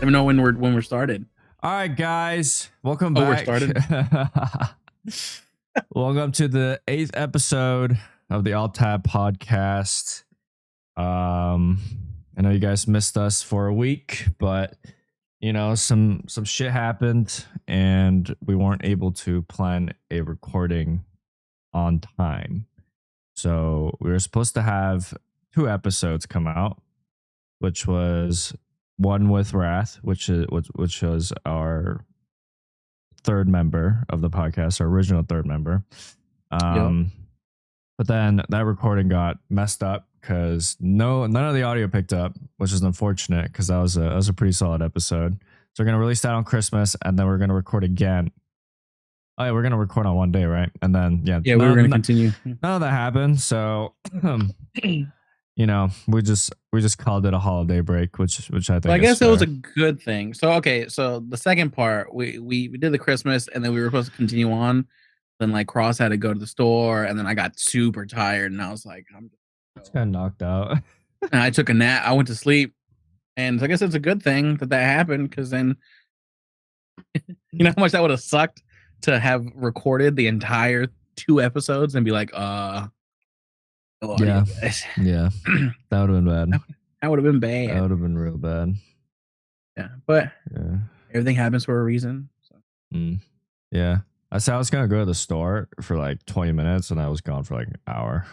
Let me know when we're started. All right, guys, welcome Oh, we're back. started. Welcome to the 8th episode of the Alt Tab podcast. I know you guys missed us for a week, but you know, some shit happened and we weren't able to plan a recording on time. So we were supposed to have 2 episodes come out, which was one with Wrath, which was our third member of the podcast, our original third member. But then that recording got messed up because none of the audio picked up, which is unfortunate because that was a pretty solid episode. So we're gonna release that on Christmas, and then we're gonna record again. Oh yeah, we're gonna record on one day, right? And then we were gonna continue. None of that happened, so you know, we just called it a holiday break, which I think. Well, I guess it was a good thing. So okay, so the second part, we did the Christmas, and then we were supposed to continue on. Then like Cross had to go to the store, and then I got super tired, and I was like, I'm just kind of knocked out. And I took a nap. I went to sleep, and so I guess it's a good thing that happened, because then you know how much that would have sucked to have recorded the entire 2 episodes and be like, yeah, that would have been bad. That would have been bad. That would have been real bad. Yeah, but everything happens for a reason. So. Yeah, I said I was gonna go to the store for like 20 minutes, and I was gone for like an hour,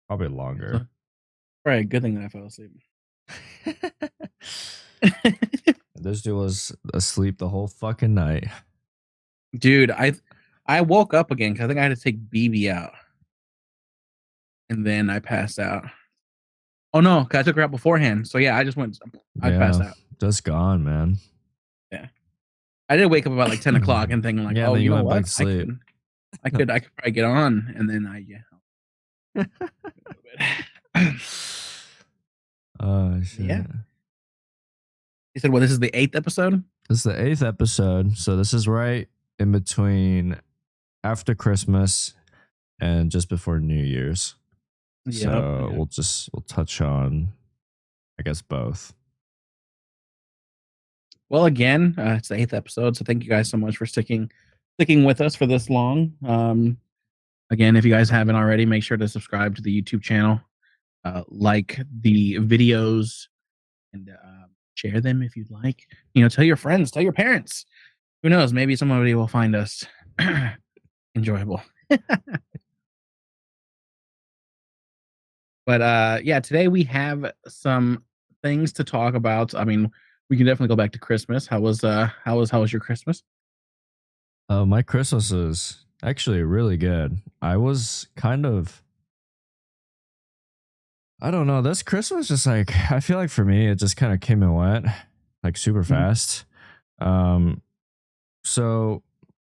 probably longer. Right, good thing that I fell asleep. This dude was asleep the whole fucking night. Dude, I woke up again because I think I had to take BB out. And then I passed out. Oh no, because I took her out beforehand. So yeah, I passed out. Just gone, man. Yeah. I did wake up about like 10 o'clock and thinking like, oh, you know what? I could probably get on. And then Oh shit. Yeah. You said, well, this is the 8th episode? This is the 8th episode. So this is right in between after Christmas and just before New Year's. So we'll touch on, I guess, both. Well, again, it's the 8th episode, so thank you guys so much for sticking with us for this long. Again, if you guys haven't already, make sure to subscribe to the YouTube channel, like the videos, and share them if you'd like. You know, tell your friends, tell your parents. Who knows? Maybe somebody will find us enjoyable. But yeah, today we have some things to talk about. I mean, we can definitely go back to Christmas. How was your Christmas? My Christmas is actually really good. I was kind of, I don't know, this Christmas just like, I feel like for me it just kind of came and went like super fast. So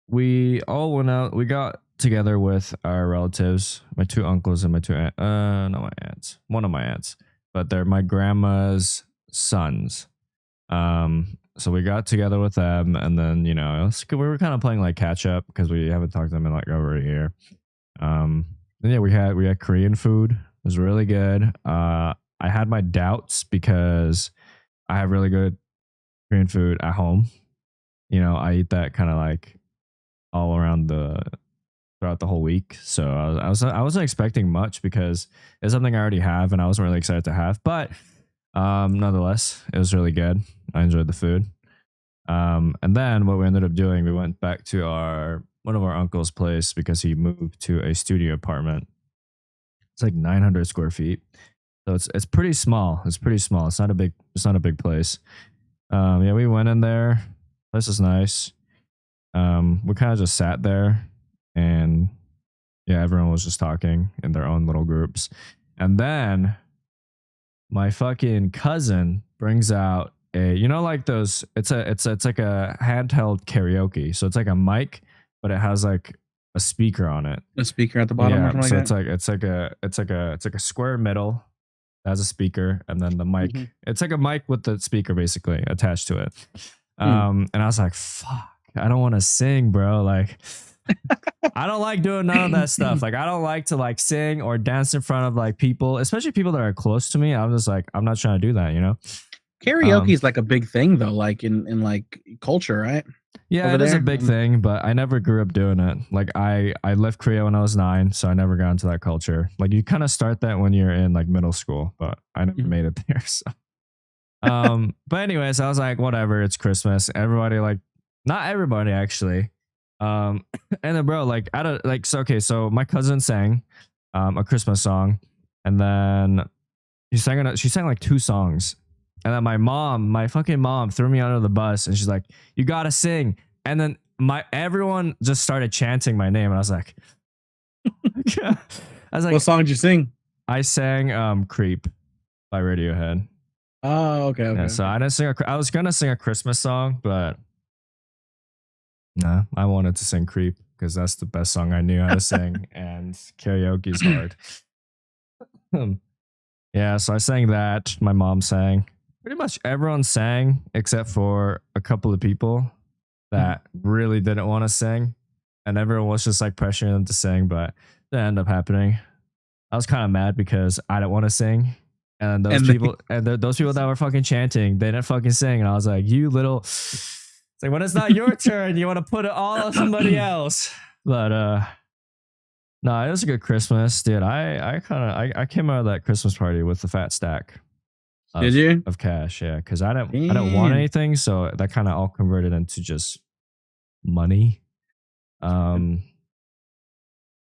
we all went out, we got together with our relatives, my 2 uncles and my 2 aunts, not my aunts, one of my aunts, but they're my grandma's sons. So we got together with them, and then, you know, we were kind of playing like catch up because we haven't talked to them in like over a year. And yeah, we had Korean food. It was really good. I had my doubts because I have really good Korean food at home. You know, I eat that kind of like all around throughout the whole week. So I wasn't expecting much because it's something I already have, and I wasn't really excited to have. But nonetheless, it was really good. I enjoyed the food. And then what we ended up doing, we went back to one of our uncle's place because he moved to a studio apartment. It's like 900 square feet. So it's pretty small. It's pretty small. It's not a big place. Yeah, we went in there. Place is nice. We kind of just sat there, and yeah, everyone was just talking in their own little groups. And then my fucking cousin brings out you know, like those, it's like a handheld karaoke. So it's like a mic, but it has like a speaker on it. A speaker at the bottom. Yeah, or something so like it's like a square middle that has a speaker, and then the mic. It's like a mic with the speaker basically attached to it. And I was like, fuck, I don't want to sing, bro. Like, I don't like doing none of that stuff. Like, I don't like to like sing or dance in front of like people, especially people that are close to me. I'm just like, I'm not trying to do that, you know? Karaoke is like a big thing though, like in like culture, right? Yeah, Over it is a there. big thing, but I never grew up doing it. Like I left Korea when I was 9, so I never got into that culture. Like you kind of start that when you're in like middle school, but I never made it there. So but anyways, I was like, whatever, it's Christmas. Everybody like not everybody actually. And then bro, like I don't like so okay, so my cousin sang a Christmas song, and then she sang like 2 songs. And then my fucking mom threw me under the bus and she's like, you gotta sing. And then everyone just started chanting my name, and I was like, what song did you sing? I sang Creep by Radiohead. Oh, okay. Yeah, so I didn't sing I was gonna sing a Christmas song, but no, I wanted to sing Creep because that's the best song I knew how to sing, and karaoke is hard. Yeah, so I sang that. My mom sang. Pretty much everyone sang except for a couple of people that really didn't want to sing, and everyone was just like pressuring them to sing, but that ended up happening. I was kind of mad because I didn't want to sing, and those people that were fucking chanting, they didn't fucking sing, and I was like, you little. It's like when it's not your turn, you want to put it all on somebody else. But no, it was a good Christmas, dude. I came out of that Christmas party with a fat stack. Did you? Of cash, yeah, because I didn't want anything, so that kind of all converted into just money. Yeah,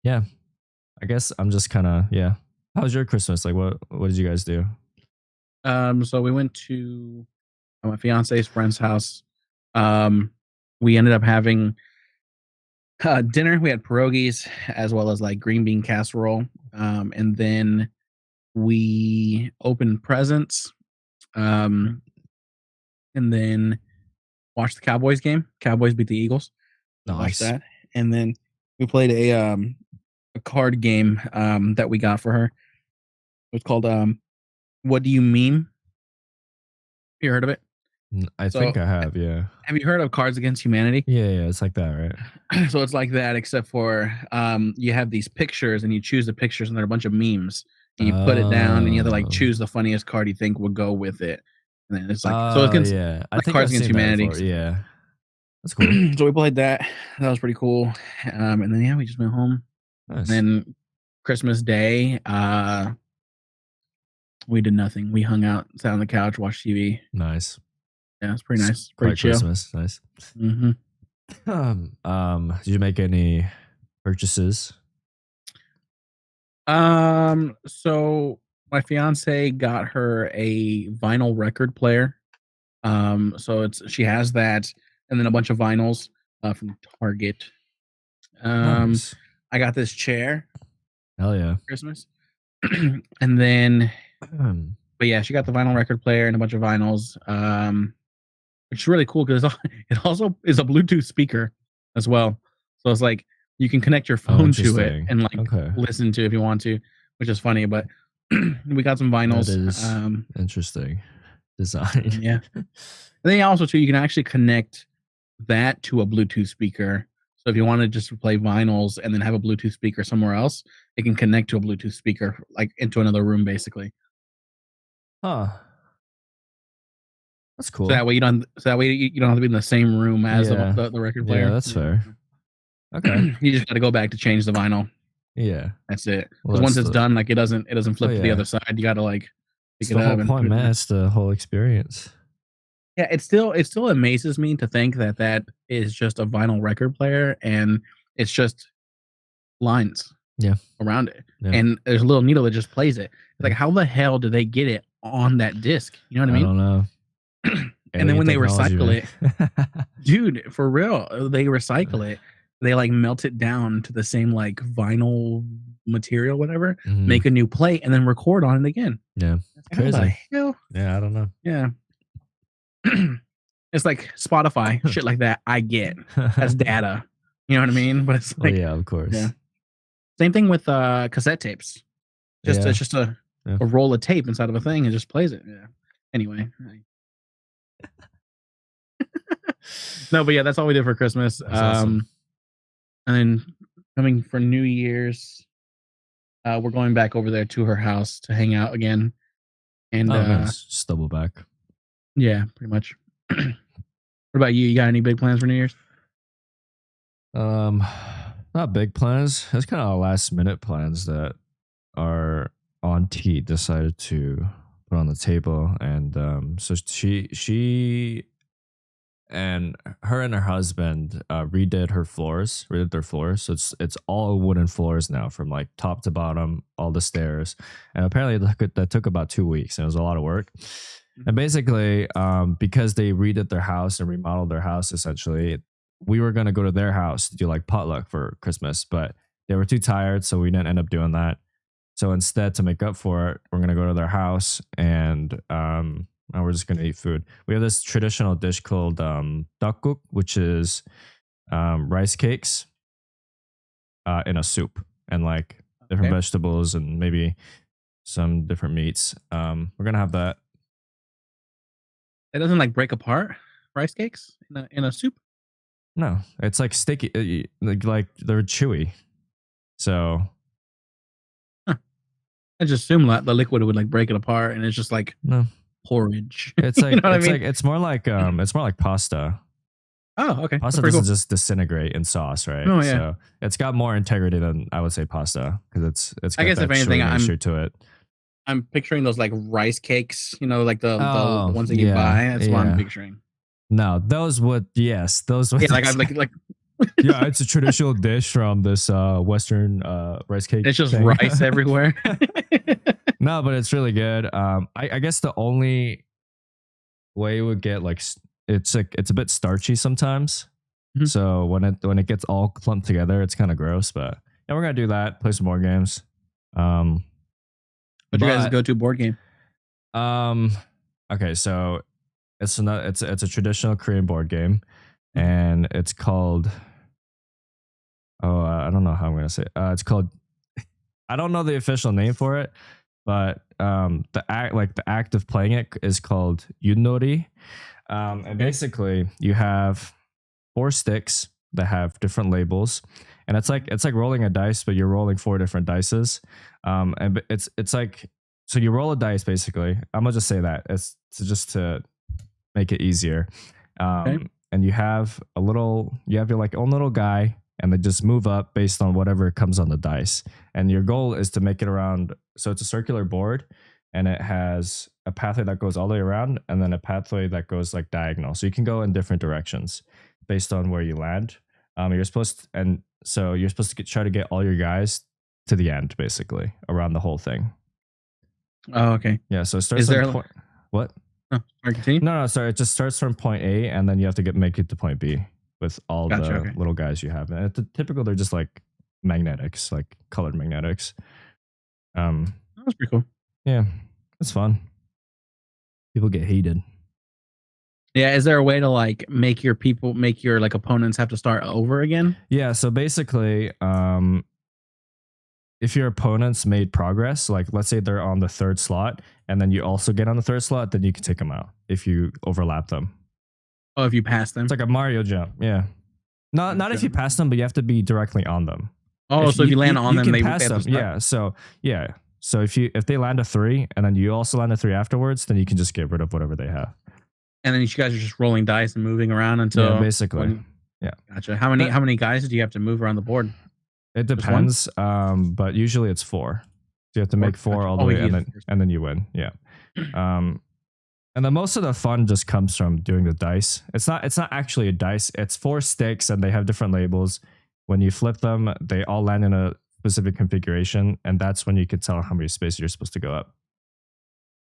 I guess I'm just kind of How was your Christmas? Like, what did you guys do? So we went to my fiance's friend's house. We ended up having dinner. We had pierogies as well as like green bean casserole. And then we opened presents. And then watched the Cowboys game. Cowboys beat the Eagles. Nice. Watched that. And then we played a card game that we got for her. It was called What Do You Mean? You heard of it? I think I have, yeah. Have you heard of Cards Against Humanity? Yeah, it's like that, right? So it's like that, except for you have these pictures and you choose the pictures and there are a bunch of memes. And you put it down and you have to like choose the funniest card you think would go with it. And then it's like so it's yeah. I like think Cards I've Against seen that Humanity. before. Yeah. That's cool. So we played that. That was pretty cool. And then we just went home. Nice. And then Christmas Day, we did nothing. We hung out, sat on the couch, watched TV. Nice. Yeah, it's pretty nice. Pretty chill. Christmas. Nice. Did you make any purchases? So my fiance got her a vinyl record player. So she has that, and then a bunch of vinyls from Target. Nice. I got this chair. Hell yeah. Christmas. And then but yeah, she got the vinyl record player and a bunch of vinyls. Which is really cool because it also is a Bluetooth speaker as well. So it's like you can connect your phone to it and like listen to it if you want to, which is funny. But we got some vinyls. That is interesting design. Yeah. And then also too, you can actually connect that to a Bluetooth speaker. So if you want to just play vinyls and then have a Bluetooth speaker somewhere else, it can connect to a Bluetooth speaker like into another room, basically. Huh. That's cool. So that way you don't have to be in the same room as the record player. Yeah, that's fair. Okay. You just got to go back to change the vinyl. Yeah. That's it. Because once it's done, like it doesn't flip to the other side. You got to like pick it up. The whole point, man. It's the whole experience. Yeah, it still amazes me to think that is just a vinyl record player and it's just lines around it. Yeah. And there's a little needle that just plays it. It's like, how the hell do they get it on that disc? You know what I mean? I don't know. And then when they recycle it, dude, for real, they recycle it. They like melt it down to the same like vinyl material, whatever, make a new plate and then record on it again. Yeah. Crazy. Yeah, I don't know. Yeah. It's like Spotify, shit like that. I get as data. You know what I mean? But it's like, yeah, of course. Yeah. Same thing with cassette tapes. It's just a roll of tape inside of a thing and just plays it. Yeah. Anyway. No, but yeah, that's all we did for Christmas. Awesome. And then coming for New Year's, we're going back over there to her house to hang out again. And nice. Just double back. Yeah, pretty much. What about you? You got any big plans for New Year's? Um, Not big plans. It's kind of last minute plans that our auntie decided to put on the table, and so she and her and her husband redid their floors. So it's all wooden floors now, from like top to bottom, all the stairs. And apparently that took about 2 weeks, and it was a lot of work. And Mhm. basically, because they redid their house and remodeled their house, essentially, we were gonna go to their house to do like potluck for Christmas, but they were too tired, so we didn't end up doing that. So instead, to make up for it, we're gonna go to their house, and now we're just gonna eat food. We have this traditional dish called dakguk, which is rice cakes in a soup, and like different Okay. vegetables and maybe some different meats. We're gonna have that. It doesn't like break apart rice cakes in a soup. No, it's like sticky, like they're chewy. So Huh. I just assume that the liquid would like break it apart, and it's just like no, porridge. it's You know like what I mean? it's more like pasta. Oh, okay. That's Pasta pretty doesn't cool. just disintegrate in sauce, right? Oh yeah. So it's got more integrity than, I would say, pasta, because it's I got guess if that anything, chewy nature to it. I'm picturing those like rice cakes. You know, like the Oh ones that you yeah, buy. That's what I'm yeah. picturing. No, those would, yes, those would. Yeah, like I've like Yeah, it's a traditional dish from this Western rice cake it's just thing. rice everywhere. No, but it's really good. I guess the only way it would get like it's a bit starchy sometimes. Mhm. So when it gets all clumped together, it's kind of gross. But yeah, we're gonna do that. Play some more games. Um, What's your guys' but go-to board game? um, okay, so it's a traditional Korean board game, Mhm. and it's called, I don't know how I'm gonna say it. It's called, I don't know the official name for it, but the act of playing it is called yunori. And Okay. basically you have four sticks that have different labels, and it's like rolling a dice, but you're rolling four different dices. It's like, so you roll a dice basically. I'm gonna just say that just to make it easier. Okay. And you have your like own little guy, and they just move up based on whatever comes on the dice. And your goal is to make it around. So it's a circular board, and it has a pathway that goes all the way around, and then a pathway that goes like diagonal. So you can go in different directions based on where you land. You're supposed to try to get all your guys to the end, basically around the whole thing. Oh, okay. Yeah. So it Is starts on there? point. What? Oh, sorry, continue. No, no, sorry. It just starts from point A, and then you have to make it to point B with all Gotcha. the Okay. little guys you have. And typical, they're just like magnetics, like colored magnetics. Um, That was pretty cool. yeah, it's fun. People get heated. Yeah. Is there a way to like make your like opponents have to start over again? Yeah. So basically, if your opponents made progress, like let's say they're on the third slot, and then you also get on the third slot, then you can take them out if you overlap them. Oh, if you pass them. It's like a Mario jump. Yeah. Not if Gotcha. you pass them, but you have to be directly on them. Oh, If so if you land on you them, can they pass have to them, start. yeah. So yeah. So if they land a 3 and then you also land a 3 afterwards, then you can just get rid of whatever they have. And then you guys are just rolling dice and moving around Yeah, until basically. when. Yeah. Gotcha. But How many guys do you have to move around the board? it Just one? depends. But usually it's 4. So you have to Four. make 4 Gotcha. all the Oh, way, yeah. and then you win. Yeah. Um, and then most of the fun just comes from doing the dice. It's not actually a dice. It's 4 sticks, and they have different labels. When you flip them, they all land in a specific configuration, and that's when you can tell how many spaces you're supposed to go up.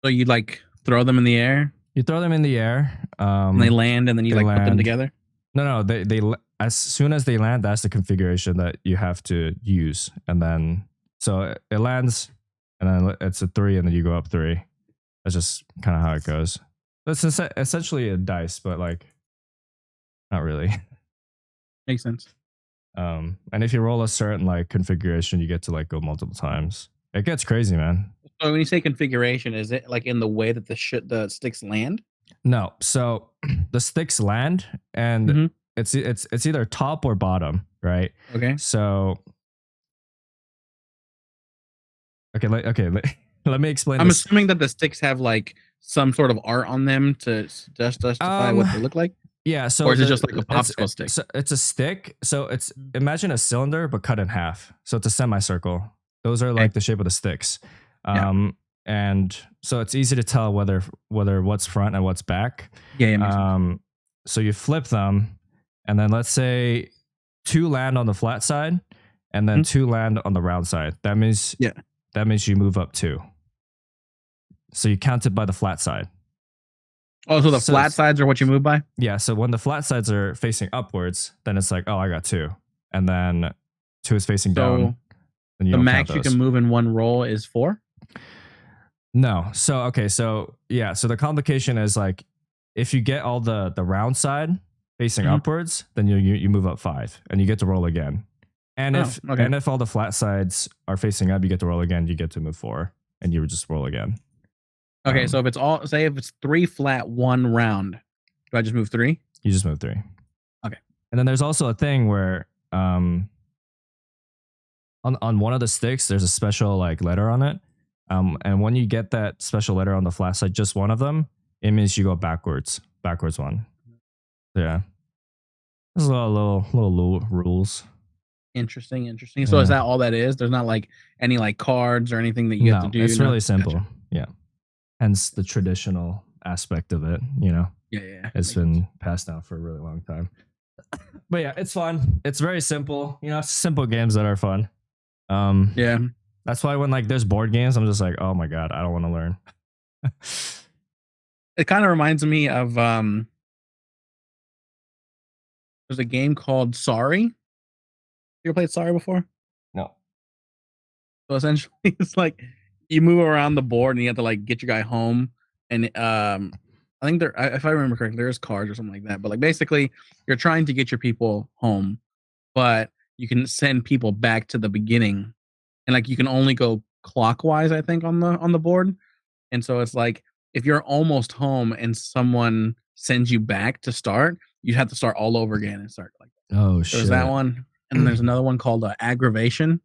So you like throw them in the air You throw them in the air. and they land, and then you They like put them land. together. No, they as soon as they land, that's the configuration that you have to use, and then so it lands, and then it's a 3, and then you go up 3. That's just kind of how it goes. That's essentially a dice, but like not really. Makes sense. And if you roll a certain like configuration, you get to like go multiple times. It gets crazy, man. So when you say configuration, is it like in the way that the sticks land? No, so the sticks land, and Mhm. it's either top or bottom, right? Okay. So okay, let me explain I'm this. assuming that the sticks have like some sort of art on them to just justify what they look like? Yeah, so Or is it just like a popsicle stick? So it's a stick. So it's imagine a cylinder but cut in half. So it's a semicircle. Those are like the shape of the sticks. Yeah. And so it's easy to tell whether what's front and what's back. Yeah. So you flip them, and then let's say 2 land on the flat side, and then 2 land on the round side. That means you move up 2. So you count it by the flat side. Oh, so the flat sides are what you move by? Yeah. So when the flat sides are facing upwards, then it's like, oh, I got 2, and then 2 is facing down. The max you can move in one roll is 4. No. So okay. So yeah. So the complication is like, if you get all the round side facing upwards, then you move up 5, and you get to roll again. And if all the flat sides are facing up, you get to roll again. You get to move 4, and you just roll again. Okay, so if it's 3 flat, 1 round, do I just move 3? You just move 3. Okay. And then there's also a thing where on one of the sticks there's a special like letter on it. And when you get that special letter on the flat side, just one of them, it means you go backwards one. Yeah. There's a lot of little rules. Interesting. So is that all that is? There's not like any like cards or anything that you have to do? It's really simple. Gotcha. Yeah. Hence the traditional aspect of it, you know. Yeah. It's been passed down for a really long time. But yeah, it's fun. It's very simple. You know, it's simple games that are fun. Yeah. That's why when like there's board games, I'm just like, oh my God, I don't want to learn. It kind of reminds me of there's a game called Sorry. You ever played Sorry before? No. So essentially it's like you move around the board and you have to like get your guy home. And I think if I remember correctly, there's cards or something like that. But like basically you're trying to get your people home, but you can send people back to the beginning. And like you can only go clockwise, I think, on the board. And so it's like if you're almost home and someone sends you back to start, you have to start all over again and start like that. Oh shit. There's that one. And then there's another one called Aggravation,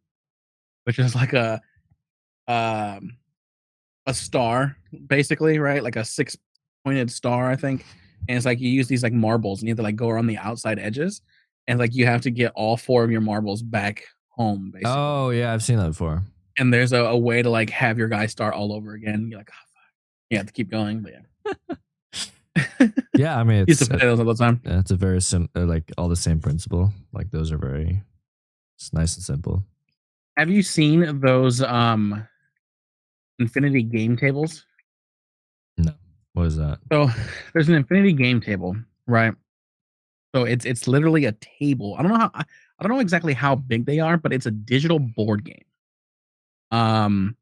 which is like a star, basically, right? Like a 6-pointed star, I think. And it's like you use these like marbles and you have to like go around the outside edges. And like you have to get all 4 of your marbles back home, basically. Oh yeah, I've seen that before. And there's a way to like have your guy start all over again. You're like, oh fuck. You have to keep going, but yeah. Yeah, I mean, used to play those all the time. Yeah, it's a very like all the same principle. Like those are it's nice and simple. Have you seen those infinity game tables? No. What is that? So there's an infinity game table, right? So it's literally a table. I don't know exactly how big they are, but it's a digital board game. And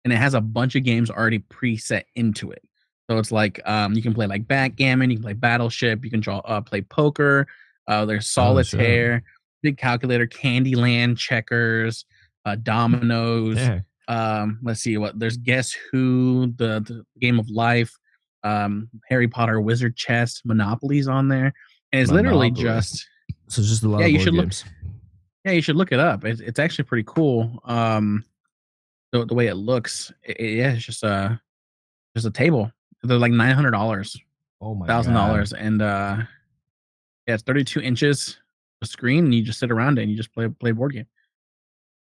it has a bunch of games already preset into it. So it's like you can play like backgammon, you can play Battleship, you can play poker. There's solitaire, big calculator, Candyland, checkers, dominoes. Yeah. Let's see what there's. Guess Who, the Game of Life, Harry Potter, Wizard Chess, Monopoly's on there, and it's literally just a lot of board games. You should look it up. It's actually pretty cool. The way it looks, it's just a table. They're like $900. Oh my $1,000, and yeah, it's 32 inches of screen, and you just sit around it and you just play a board game.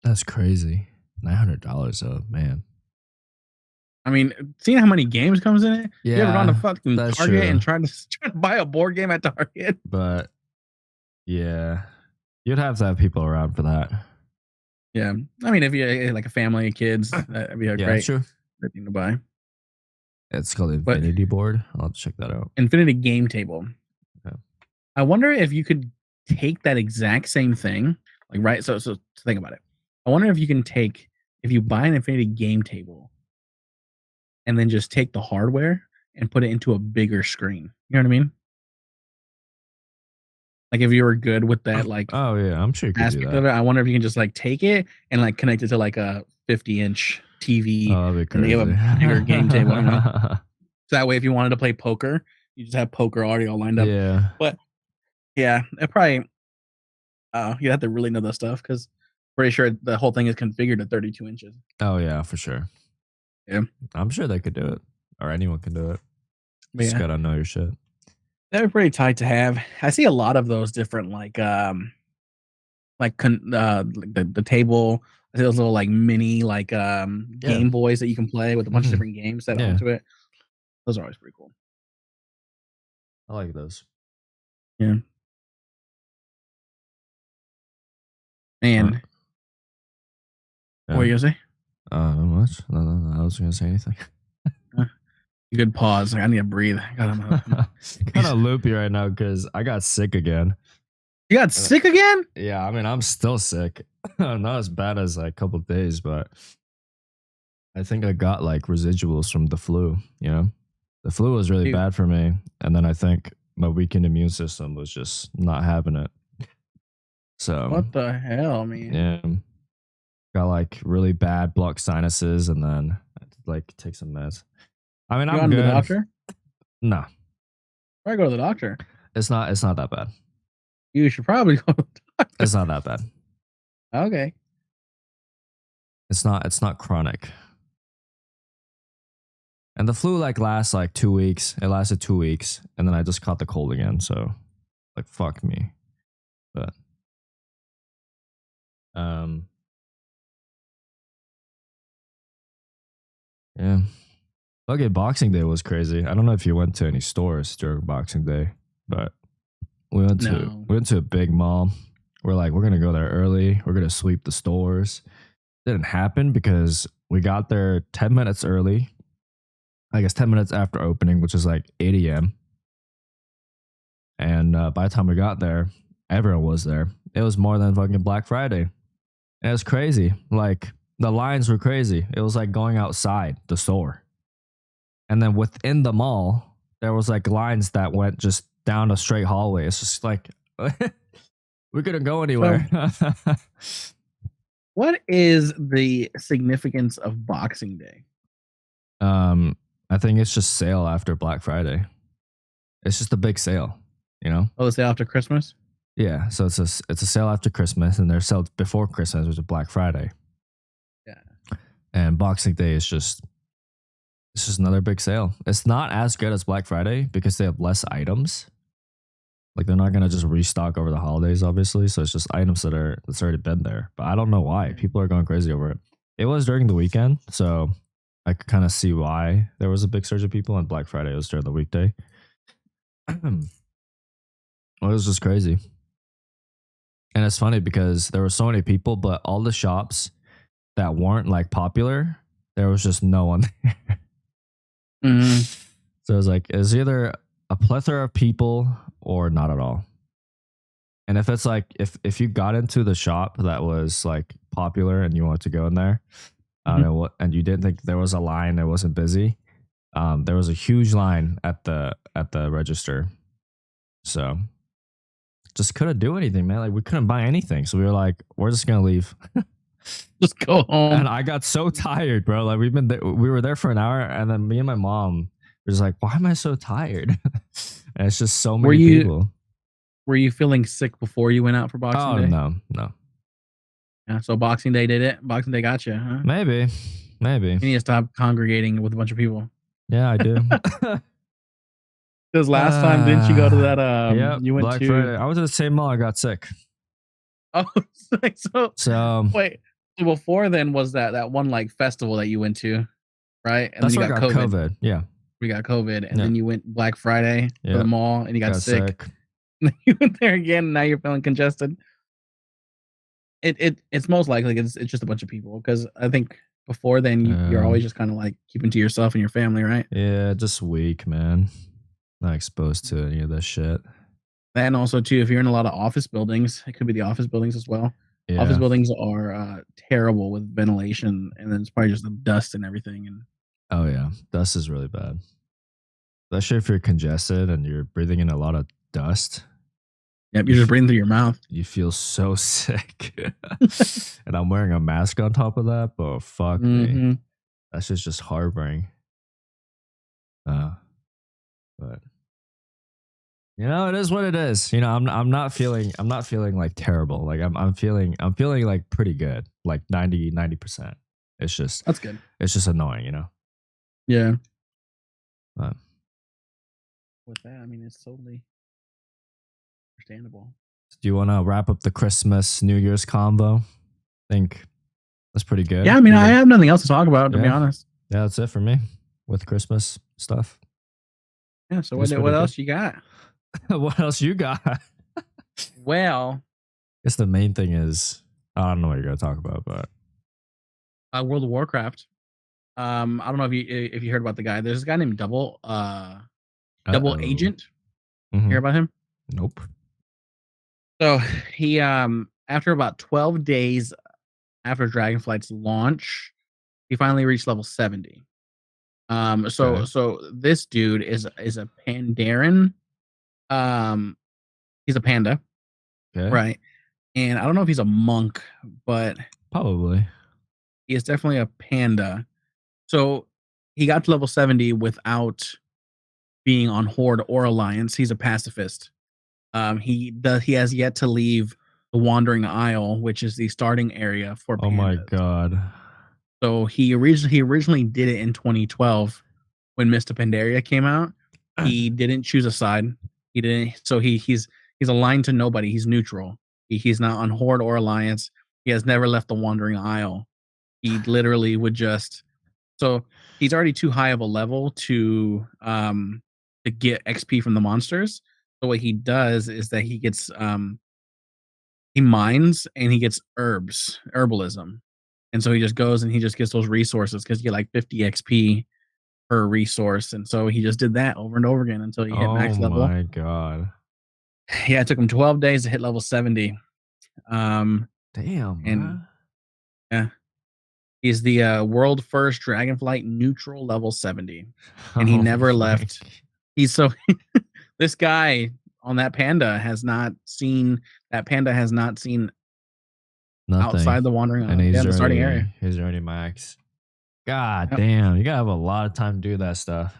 That's crazy. $900. Oh man. I mean, seeing how many games comes in it. Yeah, you ever gone to fucking Target true. and tried to buy a board game at Target? But yeah, you'd have to have people around for that. Yeah, I mean, if you like a family of kids, that'd be a great thing to buy. It's called Infinity Board. I'll have to check that out. Infinity Game Table. Okay. I wonder if you could take that exact same thing, like right. So think about it. I wonder if you can if you buy an Infinity Game Table, and then just take the hardware and put it into a bigger screen. You know what I mean? Like if you were good with that, like oh yeah, I'm sure you could do that. Of it, I wonder if you can just like take it and like connect it to like a 50-inch TV. Oh, that'd be crazy. And they have a bigger game table. You know? So that way, if you wanted to play poker, you just have poker already all lined up. Yeah. But yeah, it probably you have to really know that stuff because pretty sure the whole thing is configured at 32 inches. Oh yeah, for sure. Yeah, I'm sure they could do it. or anyone can do it. But Just yeah, gotta know your shit. they're pretty tight to have. I see a lot of those different like the table. I see those little like mini like Yeah. Game Boys that you can play with a bunch of Hmm. different games set Yeah, onto it. Those are always pretty cool. I like those. Yeah. Uh, And what yeah. were you gonna say? Not much. No, I wasn't gonna say anything. Uh, Good pause. Like, I need to breathe. God, Kind of loopy right now because I got sick again. You got sick again? Yeah, I mean, I'm still sick. Not as bad as like a couple of days, but I think I got like residuals from the flu. You know, the flu was really Dude, bad for me, and then I think my weakened immune system was just not having it. So what the hell, man? yeah, got like really bad blocked sinuses, and then I had to like take some meds. I mean, You I'm gone to the good. doctor? No, Probably go to the doctor. it's not. It's not that bad. You should probably go to the doctor. It's not that bad. Okay. It's not. It's not chronic. And the flu like lasts like 2 weeks. It lasted 2 weeks, and then I just caught the cold again. So, like, fuck me. But, um, yeah. Okay, Boxing Day was crazy. I don't know if you went to any stores during Boxing Day, but No. we went to a big mall. We're like, we're gonna go there early. We're gonna sweep the stores. Didn't happen because we got there 10 minutes early. I guess 10 minutes after opening, which is like 8 a.m. And by the time we got there, everyone was there. It was more than fucking Black Friday. And it was crazy. Like, the lines were crazy. It was like going outside the store. And then within the mall, there was like lines that went just down a straight hallway. It's just like, we couldn't go anywhere. What is the significance of Boxing Day? I think it's just sale after Black Friday. It's just a big sale, you know? Oh, the sale after Christmas? Yeah, so it's a sale after Christmas, and there's sale before Christmas, which is Black Friday. Yeah. And Boxing Day is just it's just another big sale. It's not as good as Black Friday because they have less items. Like, they're not gonna just restock over the holidays, obviously. So it's just items that's already been there. But I don't know why people are going crazy over it. It was during the weekend, so I could kind of see why there was a big surge of people. On Black Friday, it was during the weekday. Well, it was just crazy. And it's funny because there were so many people, but all the shops that weren't like popular, there was just no one there. So it was like, it's either a plethora of people or not at all. And if it's like, if you got into the shop that was like popular and you wanted to go in there, I don't know what, and you didn't think there was a line that wasn't busy, there was a huge line at the register. So just couldn't do anything, man. Like, we couldn't buy anything. So we were like, we're just gonna leave. Just go home. And I got so tired, bro. Like, we were there for an hour, and then me and my mom were just like, why am I so tired? And it's just so many people. Were you feeling sick before you went out for Boxing Day? No. Yeah, so Boxing Day did it. Boxing Day got you, huh? Maybe. You need to stop congregating with a bunch of people. Yeah, I do. Because last time, didn't you go to that? Yeah, You went Black to. Friday. I was at the same mall. I got sick. Oh, So wait. So before then was that one like festival that you went to, right? And that's then where you I got got COVID. COVID. Yeah. We got COVID, and Yeah. then you went Black Friday to Yeah. the mall, and you got sick. And then you went there again, and now you're feeling congested. It's most likely it's just a bunch of people, because I think before then you're always just kind of like keeping to yourself and your family, right? Yeah, just weak, man. Not exposed to any of this shit. And also too, if you're in a lot of office buildings, it could be the office buildings as well. Yeah. Office buildings are terrible with ventilation, and then it's probably just the dust and everything. And Oh yeah, dust is really bad. Especially if you're congested and you're breathing in a lot of dust. yep, you're just breathing through your mouth. You feel so sick. And I'm wearing a mask on top of that, but fuck me. Mhm. That's just harboring. But you know, it is what it is. You know, I'm not feeling like terrible. Like I'm feeling like pretty good. Like 90%. It's just That's good. it's just annoying, you know. Yeah. But with that, I mean, it's totally understandable. do you want to wrap up the Christmas New Year's combo? I think that's pretty good. Yeah, I mean, I have nothing else to talk about, to be Yeah. honest. Yeah, that's it for me with Christmas stuff. Yeah. So It's what pretty else you got? What else you got? I Well, guess the main thing is I don't know what you're gonna talk about, but World of Warcraft. I don't know if you heard about the guy. There's a guy named Double Uh-oh. Agent. Mhm. Hear about him? Nope. So he after about 12 days after Dragonflight's launch, he finally reached level 70. So Okay. so this dude is a Pandaren. Um, he's a panda, Okay. right? And I don't know if he's a monk, but Probably. he is definitely a panda. So he got to level 70 without being on Horde or Alliance. He's a pacifist. He has yet to leave the Wandering Isle, which is the starting area for Oh my pandas. god. So he originally did it in 2012 when Mr. Pandaria came out. He didn't choose a side. He didn't. So he's aligned to nobody. He's neutral. He's not on Horde or Alliance. He has never left the Wandering Isle. He literally would just. So he's already too high of a level to get XP from the monsters. So what he does is that he mines and he gets herbalism. And so he just goes and he just gets those resources because you get like 50 XP per resource. And so he just did that over and over again until he hit max Oh level. my god. Yeah, it took him 12 days to hit level 70. Damn, And bruh. yeah, he's the world first Dragonflight neutral level 70. And he Oh never my left. He's so this guy on that panda has not seen nothing. outside the Wandering And Isle. Yeah, the starting area. he's already max. God Yep. damn, you gotta have a lot of time to do that stuff.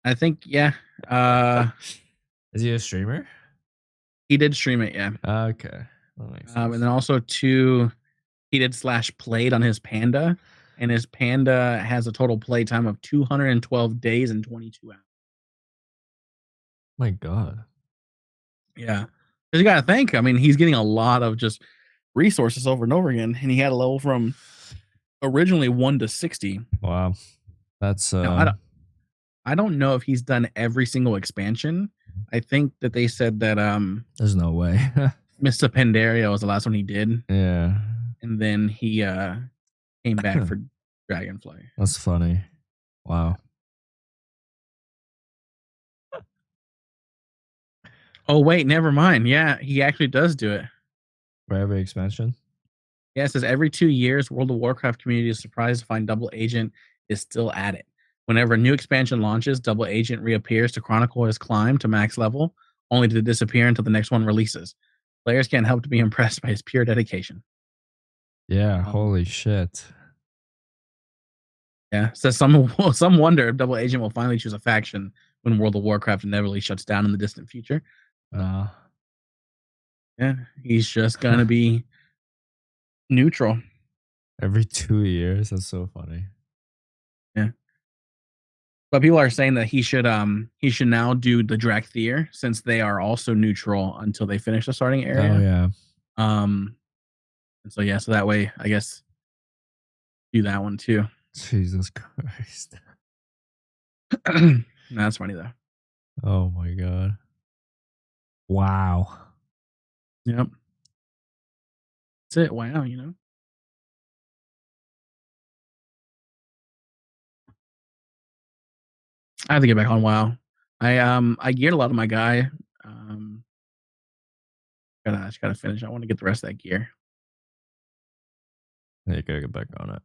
I think, yeah. Is he a streamer? He did stream it, yeah. Okay. That makes sense. And then also too, he did /played on his panda, and his panda has a total play time of 212 days and 22 hours. My god. Yeah, because you got to think. I mean, he's getting a lot of just resources over and over again, and he had a level from originally 1 to 60. Wow. That's Now, I don't know if he's done every single expansion. I think that they said that there's no way. Mr. Pandaria was the last one he did, Yeah. and then he came back for Dragonfly. That's funny. Wow. Oh wait, never mind. Yeah, he actually does do it. For every expansion? Yeah, it says every 2 years, World of Warcraft community is surprised to find Double Agent is still at it. Whenever a new expansion launches, Double Agent reappears to chronicle his climb to max level, only to disappear until the next one releases. Players can't help to be impressed by his pure dedication. Yeah, holy shit. Yeah, says some wonder if Double Agent will finally choose a faction when World of Warcraft inevitably shuts down in the distant future. No. Yeah, he's just gonna be neutral. Every 2 years? That's so funny. Yeah. But people are saying that he should now do the Drakthir since they are also neutral until they finish the starting area. Oh yeah. And so yeah, so that way I guess do that one too. Jesus Christ. That's funny though. Oh my god. Wow. Yep. That's it. Wow, you know. I have to get back on WoW. I geared a lot of my guy. Just gotta finish. I want to get the rest of that gear. Yeah, you gotta get back on it.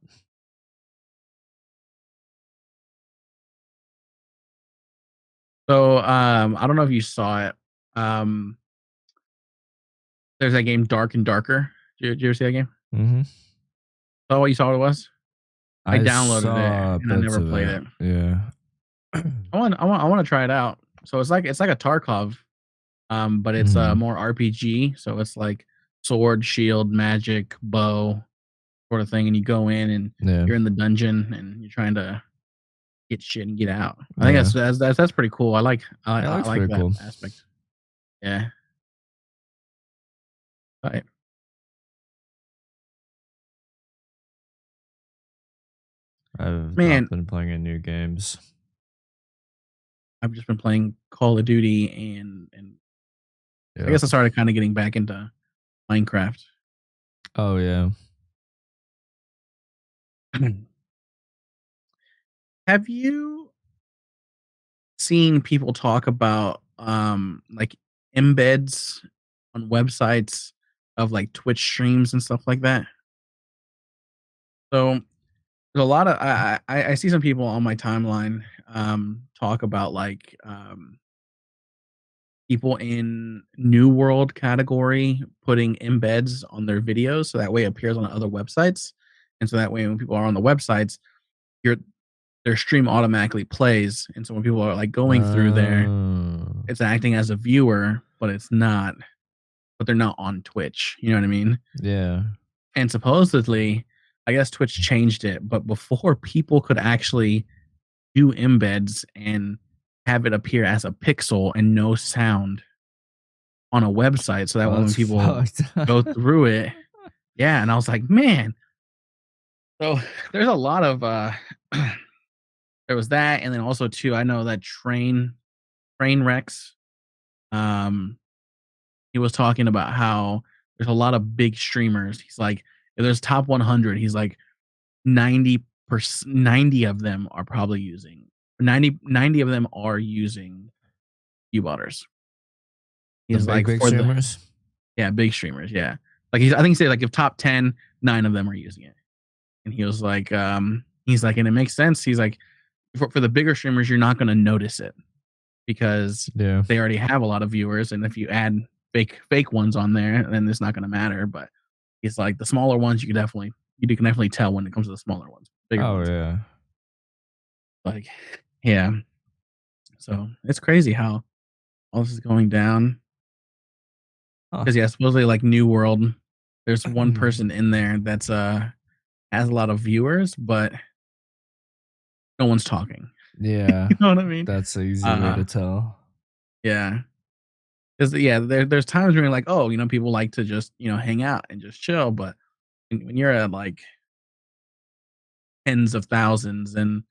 So I don't know if you saw it. There's that game Dark and Darker. Did you ever see that game? Mm-hmm. Oh, what you saw what it was? I downloaded saw it and I never bits of played it. Yeah. I want to try it out. So it's like a Tarkov, but it's more RPG. So it's like sword, shield, magic, bow, sort of thing. And you go in and Yeah. you're in the dungeon and you're trying to get shit and get out. I think Yeah. that's pretty cool. Yeah, it I looks like pretty that cool. aspect. Yeah. Right. I've Man, not been playing any new games. I've just been playing Call of Duty and I Yeah. guess I started kind of getting back into Minecraft. Oh yeah. Have you seen people talk about like embeds on websites of like Twitch streams and stuff like that? So there's a lot of I see some people on my timeline talk about like people in new world category putting embeds on their videos so that way it appears on other websites. And so that way when people are on the websites, your their stream automatically plays. And so when people are like going through there, Oh. it's acting as a viewer, but it's not, but they're not on Twitch. You know what I mean? Yeah. And supposedly, I guess Twitch changed it, but before people could actually do embeds and have it appear as a pixel and no sound on a website, so that Oh, way when that's people fucked. go through it, yeah, and I was like, man. So there's a lot of there was that, and then also too, I know that train wrecks. Um, he was talking about how there's a lot of big streamers. He's like, if there's top 100, he's like 90%, 90 of them are probably using 90 of them are using U-botters. The He's big like big for the streamers. yeah big streamers, yeah. Like I think he said like if top 10, 9 of them are using it, and he was like, he's like, and it makes sense. He's like, for the bigger streamers, you're not going to notice it because Yeah. they already have a lot of viewers, and if you add fake ones on there, then it's not going to matter. But he's like the smaller ones, you can definitely tell when it comes to the smaller ones. Bigger Oh ones, yeah. like yeah. So it's crazy how all this is going down. Huh. Because yeah, supposedly like New World, there's one person in there that's has a lot of viewers, but no one's talking. Yeah. You know what I mean? That's an easy way Uh to tell. yeah. Because yeah, there's times when you're like, oh, people like to just hang out and just chill, but when you're at like tens of thousands and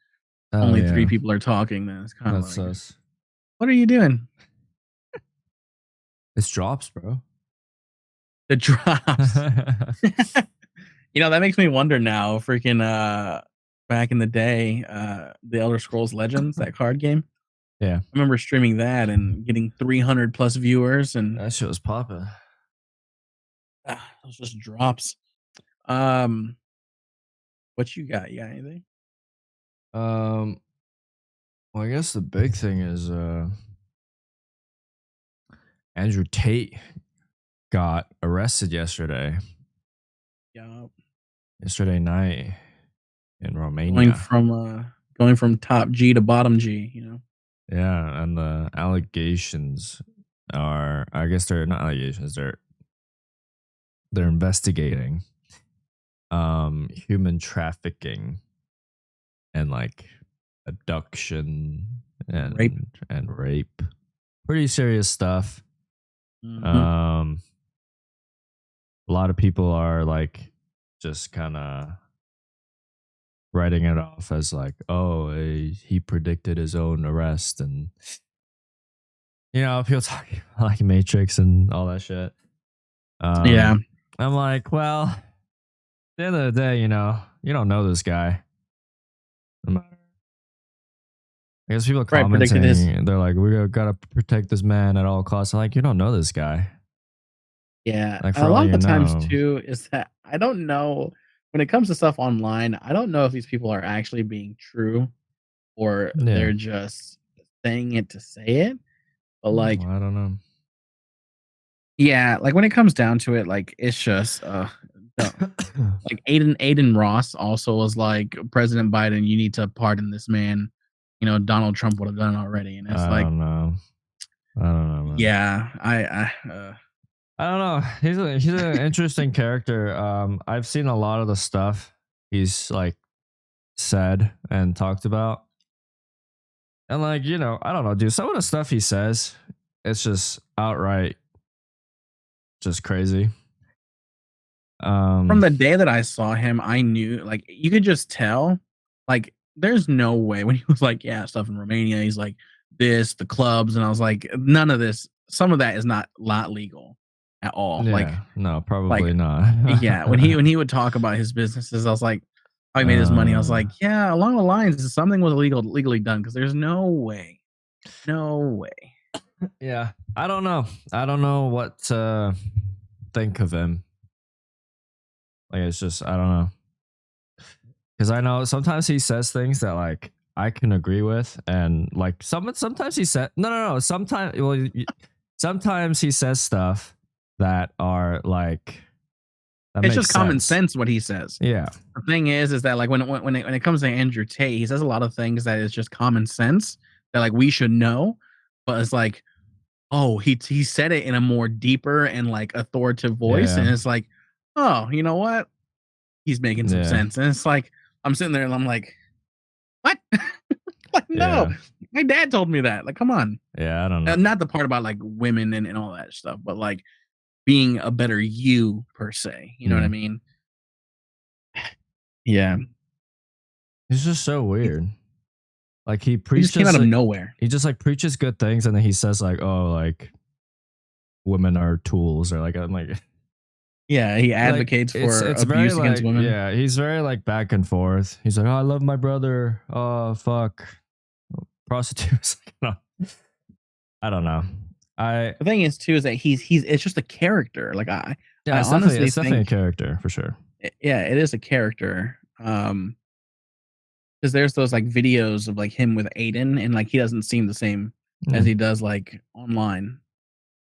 Oh only three yeah. people are talking, then it's kind of That's like, us. what are you doing? It's drops, bro. The drops. That makes me wonder now. Freaking back in the day, the Elder Scrolls Legends, that card game. Yeah. I remember streaming that and getting 300 plus viewers, and That shit was popping. those just drops. Um, what you got? You got anything? Um well, I guess the big thing is Andrew Tate got arrested yesterday. Yeah, Yesterday night in going Romania. from going from top G to bottom G. Yeah, and the allegations are, I guess they're not allegations, they're investigating human trafficking and like abduction Rape. and rape. Pretty serious stuff. Mhm. A lot of people are like just kind of writing it off as like, oh, he predicted his own arrest, and people talking about like Matrix and all that shit. Yeah. I'm like, well, at the end of the day, you don't know this guy. No matter. I guess people are Right. Predicted his. commenting, they're like, we gotta protect this man at all costs. I'm like, you don't know this guy. Yeah. Like, for A all lot of you the times know. too is that I don't know when it comes to stuff online. I don't know if these people are actually being true or Yeah. they're just saying it to say it. But like, I don't know. yeah, like when it comes down to it, like it's just like Aiden Ross also was like, President Biden, you need to pardon this man. Donald Trump would have done it already, and it's I like, don't know. I don't know, man. yeah, I don't know. He's an interesting character. I've seen a lot of the stuff he's like said and talked about. And like, I don't know, dude. Some of the stuff he says, it's just outright just crazy. From the day that I saw him, I knew, like, you could just tell, like, there's no way when he was like, yeah, stuff in Romania. He's like, the clubs, and I was like, none of this. Some of that is not legal at all. Yeah, no, Like, probably not. yeah, when he would talk about his businesses, I was like, how he made his money. I was like, yeah, along the lines, something was legally done, because there's no way. Yeah, I don't know what to think of him. Like, it's just, I don't know, because I know sometimes he says things that like I can agree with, and like sometimes he said no. Sometimes he says stuff that are like It's just common sense what he says. Yeah. The thing is that like when it comes to Andrew Tate, he says a lot of things that is just common sense that like we should know, but it's like, oh, he said it in a more deeper and like authoritative voice, and it's like, oh, you know what? He's making some sense, and it's like I'm sitting there and I'm like, what? Like, no, my dad told me that. Like, come on. Yeah, I don't know. Not the part about like women and all that stuff, but like being a better you per se. You know what I mean? Yeah. It's just so weird. Like he preaches, he just came out of nowhere. He just like preaches good things, and then he says like, "Oh, like women are tools," or like, I'm like, yeah, he advocates like, for it's abuse very, against like, women. Yeah, he's very like back and forth. He's like, "Oh, I love my brother. Oh, fuck, prostitutes." I don't know. The thing is too is that he's it's just a character. Like I honestly it's definitely a character for sure. Yeah, it is a character. Because there's those like videos of like him with Aiden, and like he doesn't seem the same as he does like online.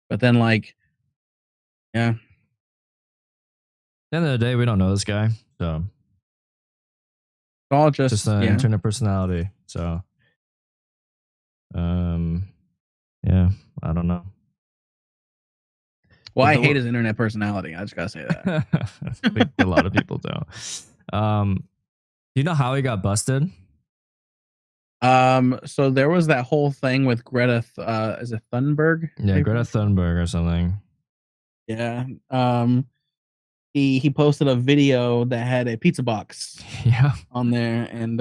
But then like, yeah. At the end of the day, we don't know this guy, so It's all just an internet personality. So, yeah, I don't know. Well, I hate his internet personality. I just gotta say that. I think a lot of people don't. You know how he got busted? So there was that whole thing with Greta. Is it Thunberg? Yeah, Greta Thunberg or something. Yeah. He posted a video that had a pizza box. Yeah. On there, and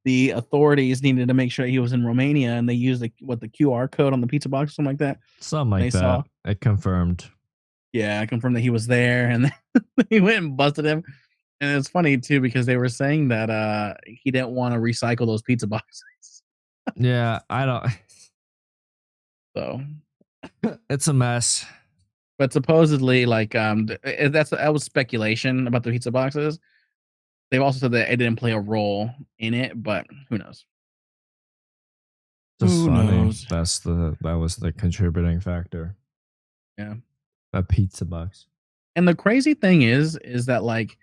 the authorities needed to make sure he was in Romania, and they used the QR code on the pizza box, something like that. Something like that. It confirmed. Yeah, I confirmed that he was there, and he went and busted him. And it's funny too because they were saying that he didn't want to recycle those pizza boxes. Yeah, I don't. So it's a mess. But supposedly, like that was speculation about the pizza boxes. They've also said that it didn't play a role in it, but who knows? Who knows? That was the contributing factor. Yeah, a pizza box. And the crazy thing is that like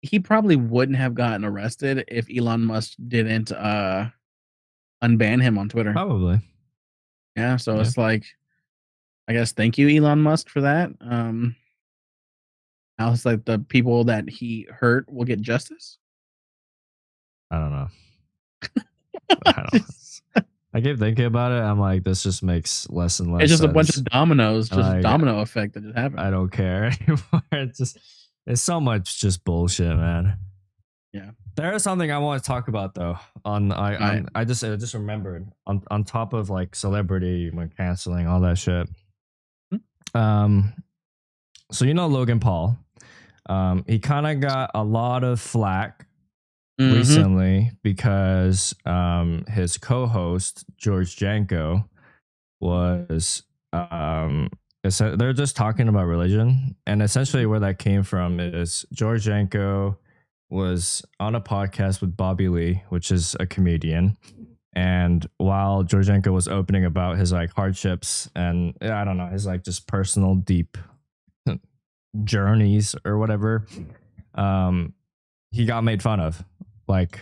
he probably wouldn't have gotten arrested if Elon Musk didn't unban him on Twitter. Probably. Yeah, so it's like, I guess thank you, Elon Musk, for that. Now it's like the people that he hurt will get justice. I don't know. I keep thinking about it. I'm like, this just makes less and less. It's just sense. A bunch of dominoes, just like, domino effect that just happened. I don't care anymore. It's so much just bullshit, man. Yeah. There is something I want to talk about though. I just remembered on top of like celebrity when canceling all that shit. So you know Logan Paul. He kind of got a lot of flack recently because his co-host George Janko was they're just talking about religion, and essentially where that came from is George Janko was on a podcast with Bobby Lee, which is a comedian, and while George Janko was opening about his like hardships and I don't know, his like just personal deep journeys or whatever, he got made fun of. Like,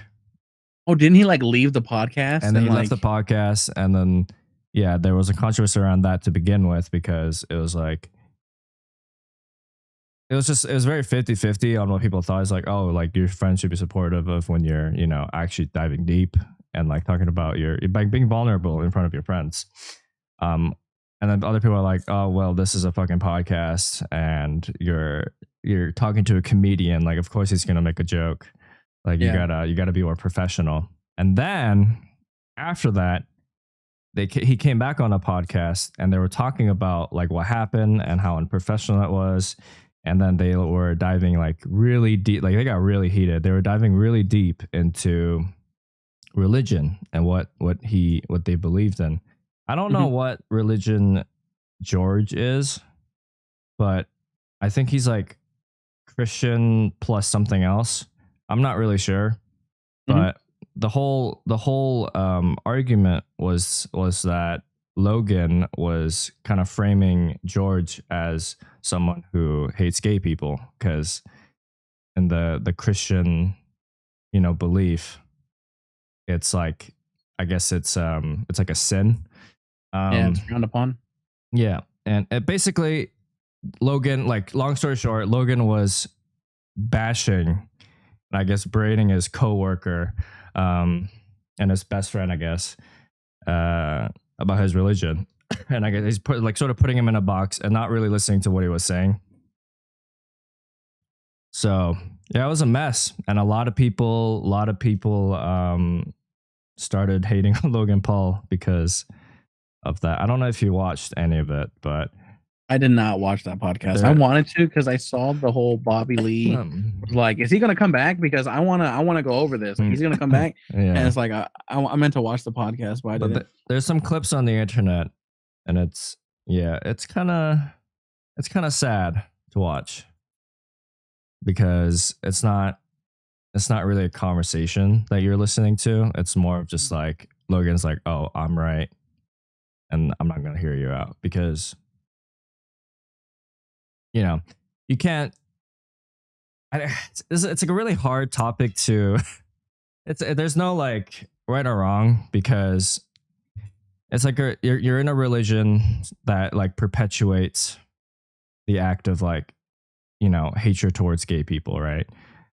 oh, didn't he like leave the podcast? And then he left the podcast, and then yeah, there was a controversy around that to begin with because it was like it was very 50-50 on what people thought. It's like, oh, like your friends should be supportive of when you're, you know, actually diving deep. and like talking about your like being vulnerable in front of your friends. And then other people are like, oh well, this is a fucking podcast and you're talking to a comedian, like of course he's gonna make a joke. Like you gotta be more professional. And then after that, he came back on a podcast and they were talking about like what happened and how unprofessional it was. And then they were diving like really deep, like they got really heated. They were diving really deep into religion and what they believed in. I don't know what religion George is, but I think he's like Christian plus something else. I'm not really sure, but the whole argument was that Logan was kind of framing George as someone who hates gay people because in the Christian, belief, it's like, I guess it's like a sin. It's frowned upon. Yeah, and basically, Logan, like long story short, Logan was bashing, I guess, berating his coworker, and his best friend, I guess, about his religion, and I guess he's sort of putting him in a box and not really listening to what he was saying. So yeah, it was a mess, and a lot of people started hating Logan Paul because of that. I don't know if you watched any of it, but I did not watch that podcast. I wanted to because I saw the whole Bobby Lee was like, is he gonna come back? Because I wanna go over this. Like, he's gonna come back. And it's like I meant to watch the podcast, but I didn't. There's some clips on the internet, and it's kind of sad to watch because it's not really a conversation that you're listening to. It's more of just like Logan's like, oh, I'm right, and I'm not gonna hear you out because you can't. It's like a really hard topic to. There's no like right or wrong because it's like you're in a religion that like perpetuates the act of like hatred towards gay people, right?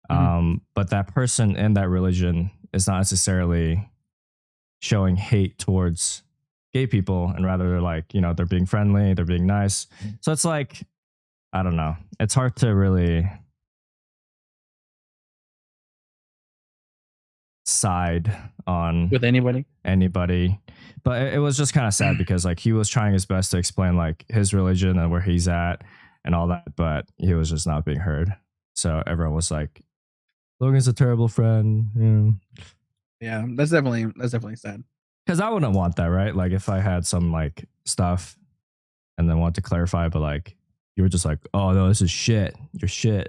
But that person in that religion is not necessarily showing hate towards gay people, and rather they're like they're being friendly, they're being nice. So it's like, I don't know. It's hard to really side on with anybody. But it was just kind of sad because like he was trying his best to explain like his religion and where he's at and all that, but he was just not being heard. So everyone was like, Logan's a terrible friend. Yeah, that's definitely sad. Because I wouldn't want that, right? Like if I had some like stuff and then want to clarify, but like you were just like, oh no, this is shit. You're shit.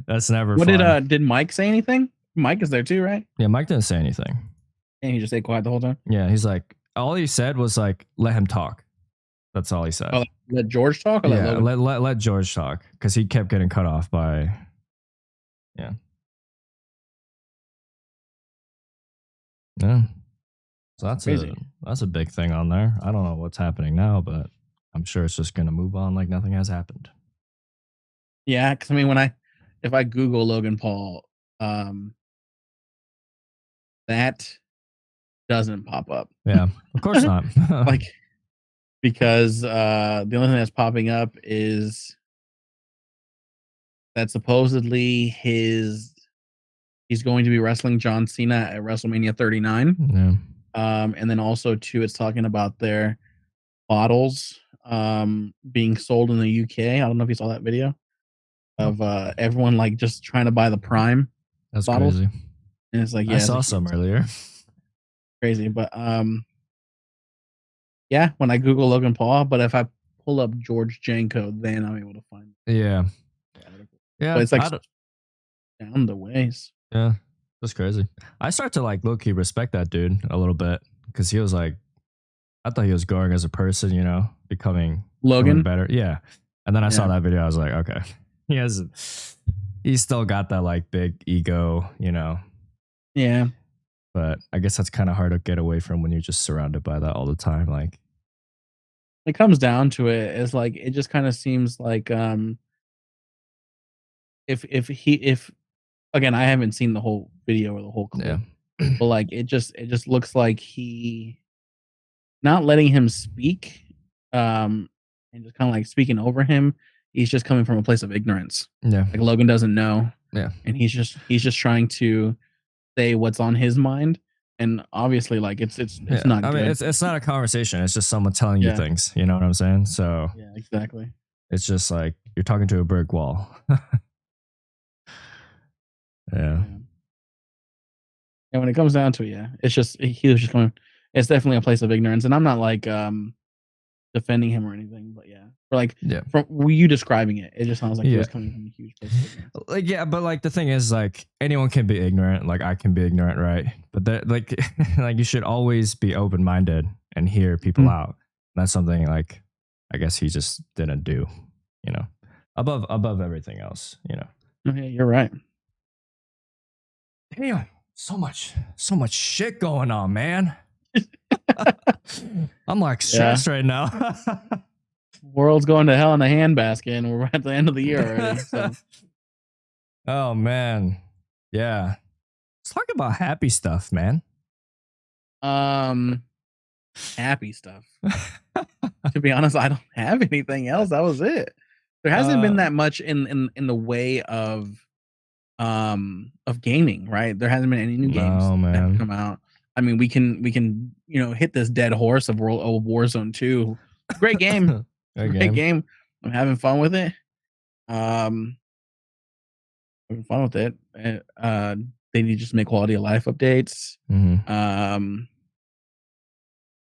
That's never fun. Did Mike say anything? Mike is there too, right? Yeah, Mike didn't say anything. And he just stayed quiet the whole time? Yeah, he's like, all he said was like, let him talk. That's all he said. Oh, let George talk? Or let George talk because he kept getting cut off by. Yeah. So that's a big thing on there. I don't know what's happening now, but I'm sure it's just gonna move on like nothing has happened. Yeah, because I mean, if I Google Logan Paul, that doesn't pop up. Yeah, of course not. Like, because the only thing that's popping up is that supposedly he's going to be wrestling John Cena at WrestleMania 39. Yeah. And then also too, it's talking about their bottles being sold in the UK. I don't know if you saw that video of everyone like just trying to buy the Prime. That's bottles. Crazy. And it's like, yeah, I saw some earlier. Crazy, but yeah, when I Google Logan Paul, but if I pull up George Janko, then I'm able to find it. Yeah. Yeah. But it's like down the ways. Yeah. That's crazy. I start to like low-key respect that dude a little bit because he was like, I thought he was growing as a person, becoming Logan better. Yeah. And then I saw that video. I was like, okay, he's still got that like big ego, Yeah. But I guess that's kind of hard to get away from when you're just surrounded by that all the time. Like, it comes down to it, it's like it just kind of seems like if again, I haven't seen the whole video or the whole clip. Yeah. but like it just looks like he not letting him speak, and just kind of like speaking over him. He's just coming from a place of ignorance. Yeah. Like Logan doesn't know, Yeah. and he's just trying to say what's on his mind, and obviously, like it's Yeah. not I mean, good. it's not a conversation. It's just someone telling you Yeah, things. You know what I'm saying? So yeah, exactly. it's just like you're talking to a brick wall. Yeah. Yeah. And when it comes down to it, yeah, it's just he was just going. It's definitely a place of ignorance, and I'm not like defending him or anything, but yeah, for like Yeah. from you describing it, it just sounds like he Yeah. was coming from a huge place of ignorance. Like, yeah, but like the thing is, like, anyone can be ignorant. Like, I can be ignorant, right? But that, like, like you should always be open minded and hear people Mhm. out. That's something like I guess he just didn't do. You know, above everything else. You know. Okay, you're right. Damn, so much shit going on, man. I'm like Yeah, stressed right now. world's going to hell in a handbasket, and we're at the end of the year already. So Oh man, yeah. Let's talk about happy stuff, man. um, happy stuff. To be honest, I don't have anything else. That was it. There hasn't been Uh, that much in the way of gaming, right? There hasn't been any new games no, that have man. come out. I mean, we can hit this dead horse of Warzone 2. Great game, Good great game. game. I'm having fun with it. Um, having fun with it. They need to just make quality of life updates. Hmm. Um,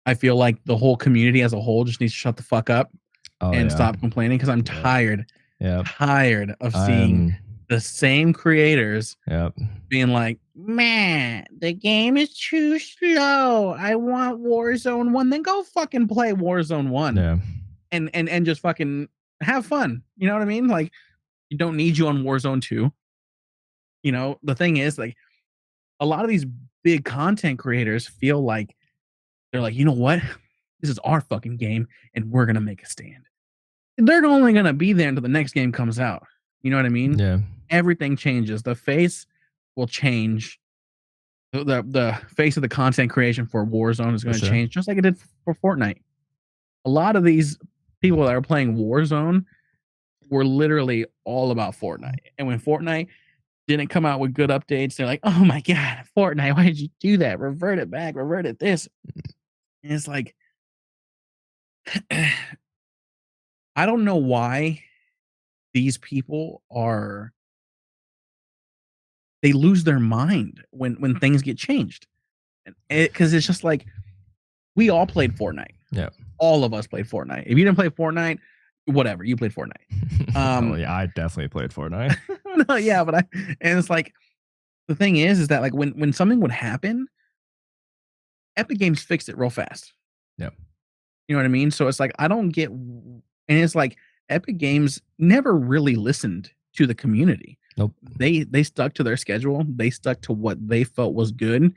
I feel like the whole community as a whole just needs to shut the fuck up Oh and yeah. stop complaining because I'm Yep. Yep. tired of seeing I'm. the same creators Yep. being like, "Man, the game is too slow. I want Warzone 1." Then go fucking play Warzone 1 Yeah. and just fucking have fun. You know what I mean? Like, you don't need you on Warzone 2. The thing is, like, a lot of these big content creators feel like they're like, "You know what? This is our fucking game, and we're gonna make a stand." They're only gonna be there until the next game comes out. You know what I mean? Yeah. Everything changes. The face will change. The face of the content creation for Warzone is For going to sure. change, just like it did for Fortnite. A lot of these people that are playing Warzone were literally all about Fortnite, and when Fortnite didn't come out with good updates, they're like, "Oh my god, Fortnite, why did you do that? Revert it back, revert it this." And it's like, I don't know why these people are they lose their mind when things get changed. And because it's just like we all played Fortnite. Yeah. All of us played Fortnite. If you didn't play Fortnite, whatever, you played Fortnite. Oh yeah, I definitely played Fortnite. No, yeah, and it's like the thing is that like when something would happen, Epic Games fixed it real fast. Yep. You know what I mean? So it's like I don't get, and it's like Epic Games never really listened to the community. Nope. They stuck to their schedule. They stuck to what they felt was good,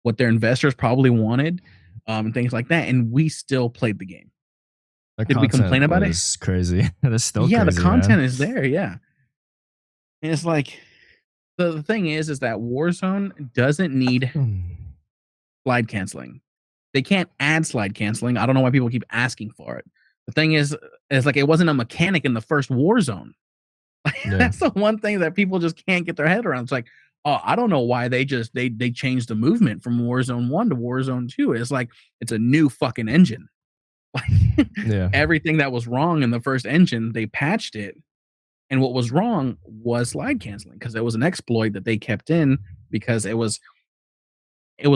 what their investors probably wanted, and things like that. And we still played the game. The Did we complain content about it? was crazy. It's still Yeah, the crazy, content man. is there. Yeah, and it's like the thing is that Warzone doesn't need slide canceling. They can't add slide canceling. I don't know why people keep asking for it. The thing is like it wasn't a mechanic in the first Warzone. Yeah. That's the one thing that people just can't get their head around. It's like, oh, I don't know why they changed the movement from Warzone 1 to Warzone 2. It's like it's a new fucking engine. Like Yeah. everything that was wrong in the first engine, they patched it. And what was wrong was slide canceling because it was an exploit that they kept in because it was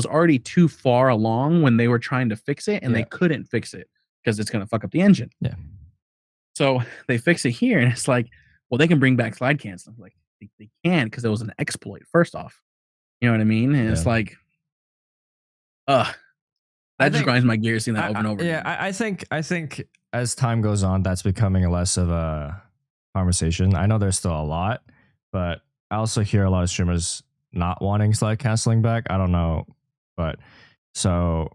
already too far along when they were trying to fix it and they Yeah. couldn't fix it because it's going to fuck up the engine. Yeah. So they fix it here and it's like, well, they can bring back slide canceling. Like they can because it was an exploit first off. You know what I mean? And it's Yeah. like, I that just think grinds my gears seeing that over and over yeah, again. I think as time goes on, that's becoming less of a conversation. I know there's still a lot, but I also hear a lot of streamers not wanting slide canceling back. I don't know, but so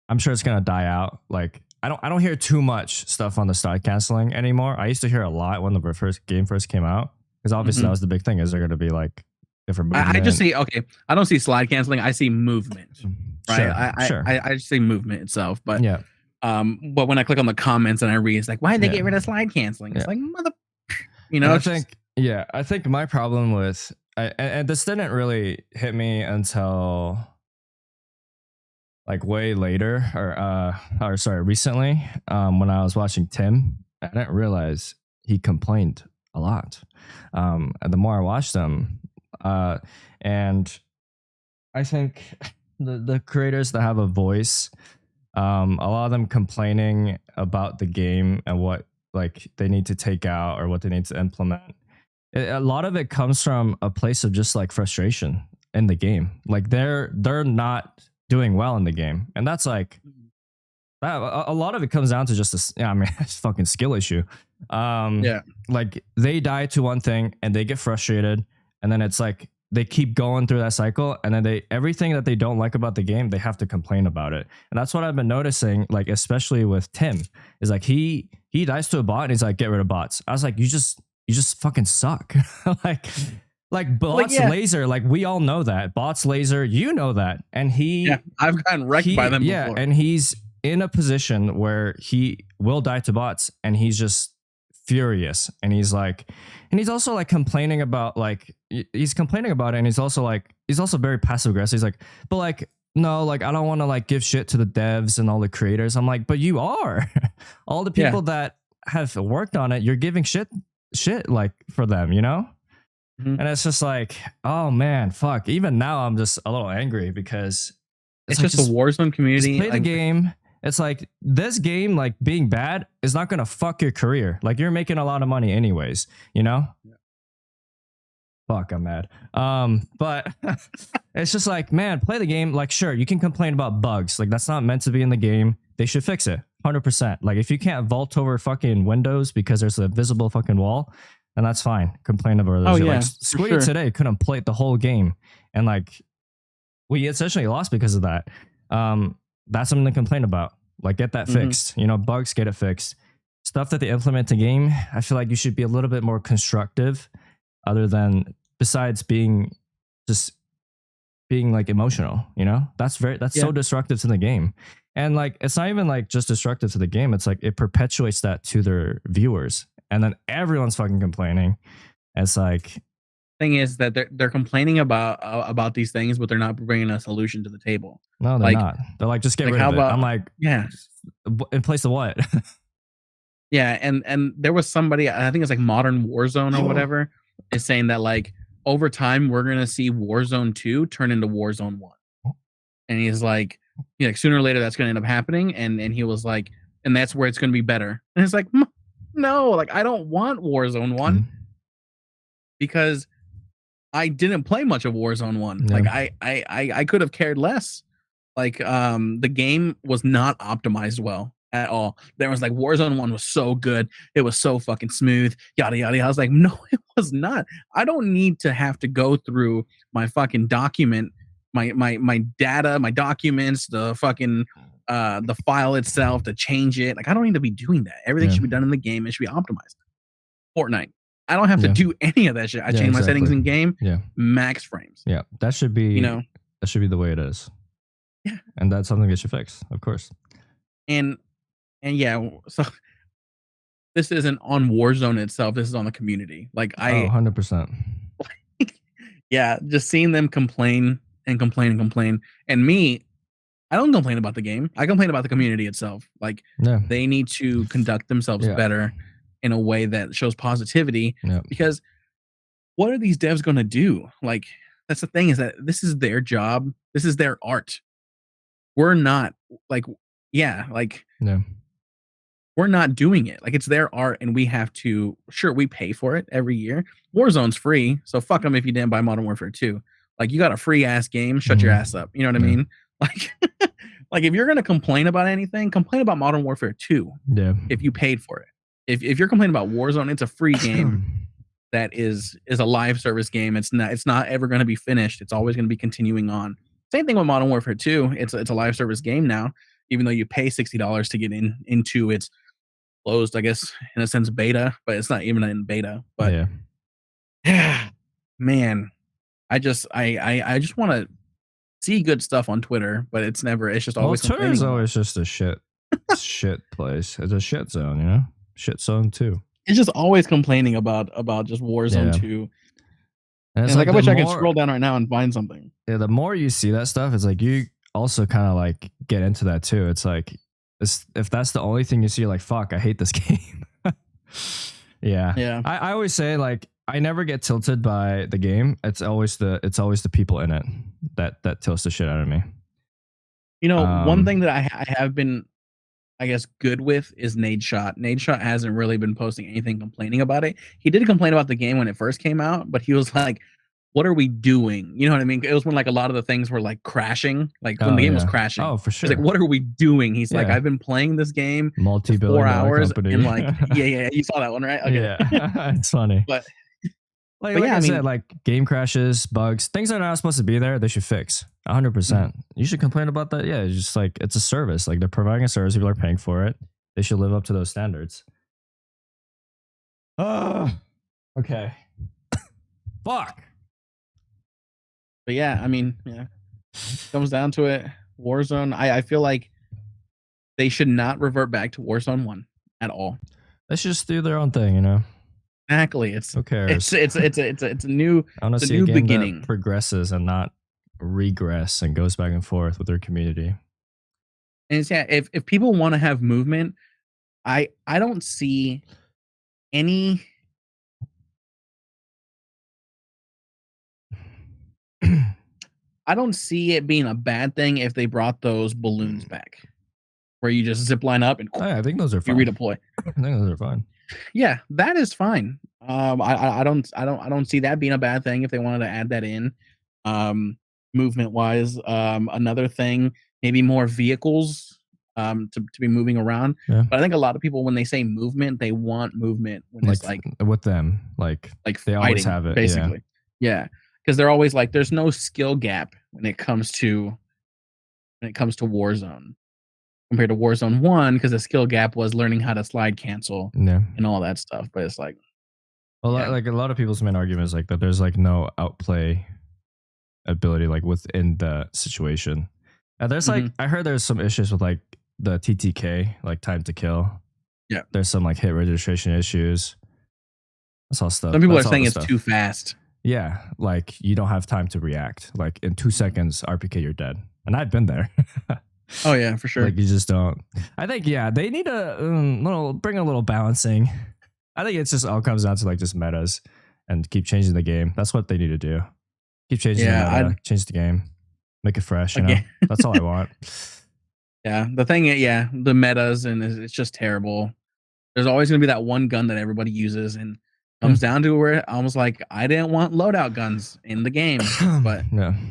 I'm sure it's gonna die out. Like I don't hear too much stuff on the slide canceling anymore. I used to hear a lot when the first game first came out because obviously that Mhm. was the big thing. Is they're gonna be like different I just movement. see okay. I don't see slide canceling. I see movement. Right. Sure, sure. I just say movement itself. Yeah, But when I click on the comments and I read, it's like, why did they yeah, get rid of slide canceling? It's yeah. like mother, And I it's just think, yeah, I think my problem with, and this didn't really hit me until like way later, or sorry, recently, when I was watching Tim. I didn't realize he complained a lot. And the more I watched him, and I think the creators that have a voice, a lot of them complaining about the game and what like they need to take out or what they need to implement. A lot of it comes from a place of just like frustration in the game. Like they're not doing well in the game, and that's like that. A lot of it comes down to just this. Yeah, I mean, it's a fucking skill issue. yeah. Like they die to one thing and they get frustrated, and then it's like they keep going through that cycle, and then they everything that they don't like about the game, they have to complain about it. And that's what I've been noticing, like especially with Tim, is like he dies to a bot and he's like, get rid of bots. I was like, you just fucking suck. like bots yeah. laser, like we all know that. Bots laser, you know that. And Yeah. I've gotten wrecked by them before. and he's in a position where he will die to bots, and he's just furious, and he's also like complaining about like he's complaining about it, and he's also very passive aggressive. He's like, but like no, like I don't want to like give shit to the devs and all the creators. I'm like, but you are. All the people that have worked on it, you're giving shit like for them, you know? Mhm. And it's just like, oh man, fuck. Even now I'm just a little angry because It's like, just a Warzone community. just play the game. It's like this game, like being bad is not gonna fuck your career. Like you're making a lot of money anyways, you know? Yeah. Fuck, I'm mad. But it's just like, man, play the game. Like, sure, you can complain about bugs. Like that's not meant to be in the game. They should fix it. 100%. Like if you can't vault over fucking windows because there's a visible fucking wall, then that's fine. Complain about it. Oh, yeah, Like for Squiddy sure. today couldn't play the whole game, and like we essentially lost because of that. That's something to complain about. Like get that fixed. You know, bugs, get it fixed. Stuff that they implement in game, I feel like you should be a little bit more constructive, other than besides being like emotional. You know, that's so destructive to the game. And like it's not even like just destructive to the game. It's like it perpetuates that to their viewers, and then everyone's fucking complaining. It's like Thing is that they're complaining about these things, but they're not bringing a solution to the table. no, they're Like, not. They're like, just get rid how of it. about I'm like, yeah, in place of what? yeah, and there was somebody, I think it's like Modern Warzone or whatever, is saying that like over time we're gonna see Warzone 2 turn into Warzone 1. And he's like, sooner or later that's gonna end up happening, and he was like, and that's where it's gonna be better. And it's like, no, like I don't want Warzone 1 because I didn't play much of Warzone 1. Yeah. Like I could have cared less. Like the game was not optimized well at all. There was like Warzone 1 was so good. It was so fucking smooth. Yada yada. I was like, no, it was not. I don't need to have to go through my fucking document, my data, my documents, the fucking the file itself to change it. Like I don't need to be doing that. Everything should be done in the game. It should be optimized. Fortnite. I don't have to do any of that shit. I change my settings in game. Yeah. Max frames. Yeah. That should be, that should be the way it is. Yeah. And that's something they should fix, of course. And yeah, so this isn't on Warzone itself. This is on the community. Like 100%. Yeah, just seeing them complain and complain and complain. And me, I don't complain about the game. I complain about the community itself. Like they need to conduct themselves better in a way that shows positivity. Because what are these devs going to do? Like that's the thing, is that this is their job. This is their art. We're not like, we're not doing it. Like it's their art, and we have to, sure, we pay for it every year. Warzone's free, so fuck them if you didn't buy Modern Warfare 2. Like you got a free ass game, shut your ass up. You know what I mean? Like, like if you're gonna complain about anything, complain about Modern Warfare 2. Yeah. If you paid for it. If you're complaining about Warzone, it's a free game that is a live service game. It's not ever gonna be finished. It's always gonna be continuing on. Same thing with Modern Warfare 2. It's a live service game now, even though you pay $60 to get into its closed, I guess, in a sense, beta, but it's not even in beta. But yeah, man, I just want to see good stuff on Twitter, but it's just Well, always Twitter is complaining. always just a shit place. It's a shit zone, you know? Shit zone too. It's just always complaining about just Warzone Yeah. 2. And And it's like, I the wish I could more, scroll down right now and find something. yeah, the more you see that stuff, it's like you also kind of like get into that too. It's like, if that's the only thing you see, you're like, fuck, I hate this game. Yeah. Yeah. I always say, like, I never get tilted by the game. It's always the people in it that tilts the shit out of me. You know, one Um, thing that I have been, I guess, good with is Nadeshot. Nadeshot hasn't really been posting anything complaining about it. He did complain about the game when it first came out, but he was like, "What are we doing?" You know what I mean? It was when like a lot of the things were like crashing, like when oh the game was yeah. crashing. Oh, for He's like, sure. "What are we doing?" He's like, Yeah. "I've been playing this game for 4 Multi-billion-dollar hours company. and like, yeah, you saw that one, right? Okay, Yeah. It's funny. but Like yeah, I I said, mean, like game crashes, bugs, things that are not supposed to be there, they should fix 100%. You should complain about that. Yeah, it's just like it's a service. Like they're providing a service, people are paying for it. They should live up to those standards. Okay. Fuck. but yeah, I mean, yeah, comes down to it. Warzone, I feel like they should not revert back to Warzone 1 at all. They should just do their own thing, you know. Exactly. It's Who cares? it's a new I want to see a new game beginning. that progresses and not regress and goes back and forth with their community. And it's, yeah, if people want to have movement, I don't see any. I don't see it being a bad thing if they brought those balloons back, where you just zip line up and Oh, yeah, I think those are you fine. redeploy. I think those are fine. Yeah, that is fine. I don't see that being a bad thing if they wanted to add that in. Movement wise, another thing, maybe more vehicles to be moving around. Yeah. But I think a lot of people, when they say movement, they want movement when it's like with them, like they fighting, always have it, basically. Yeah, because they're always like, there's no skill gap when it comes to Warzone compared to Warzone 1, because the skill gap was learning how to slide cancel and all that stuff. But it's like, well, yeah. Like a lot of people's main argument is like that there's like no outplay ability like within the situation. And there's like, I heard there's some issues with like the TTK, like time to kill. Yeah, there's some like hit registration issues. That's all stuff. Some people are saying it's too fast. Yeah, like you don't have time to react. Like in 2 seconds, RPK, you're dead. And I've been there. Oh yeah, for sure. Like you just don't. I think they need to bring a little balancing. I think it's just all comes down to like just metas and keep changing the game. That's what they need to do. Keep changing the meta, change the game, make it fresh. You know, that's all I want. Yeah, the thing, the metas, and it's just terrible. There's always gonna be that one gun that everybody uses, and comes down to where I was like, I didn't want loadout guns in the game, but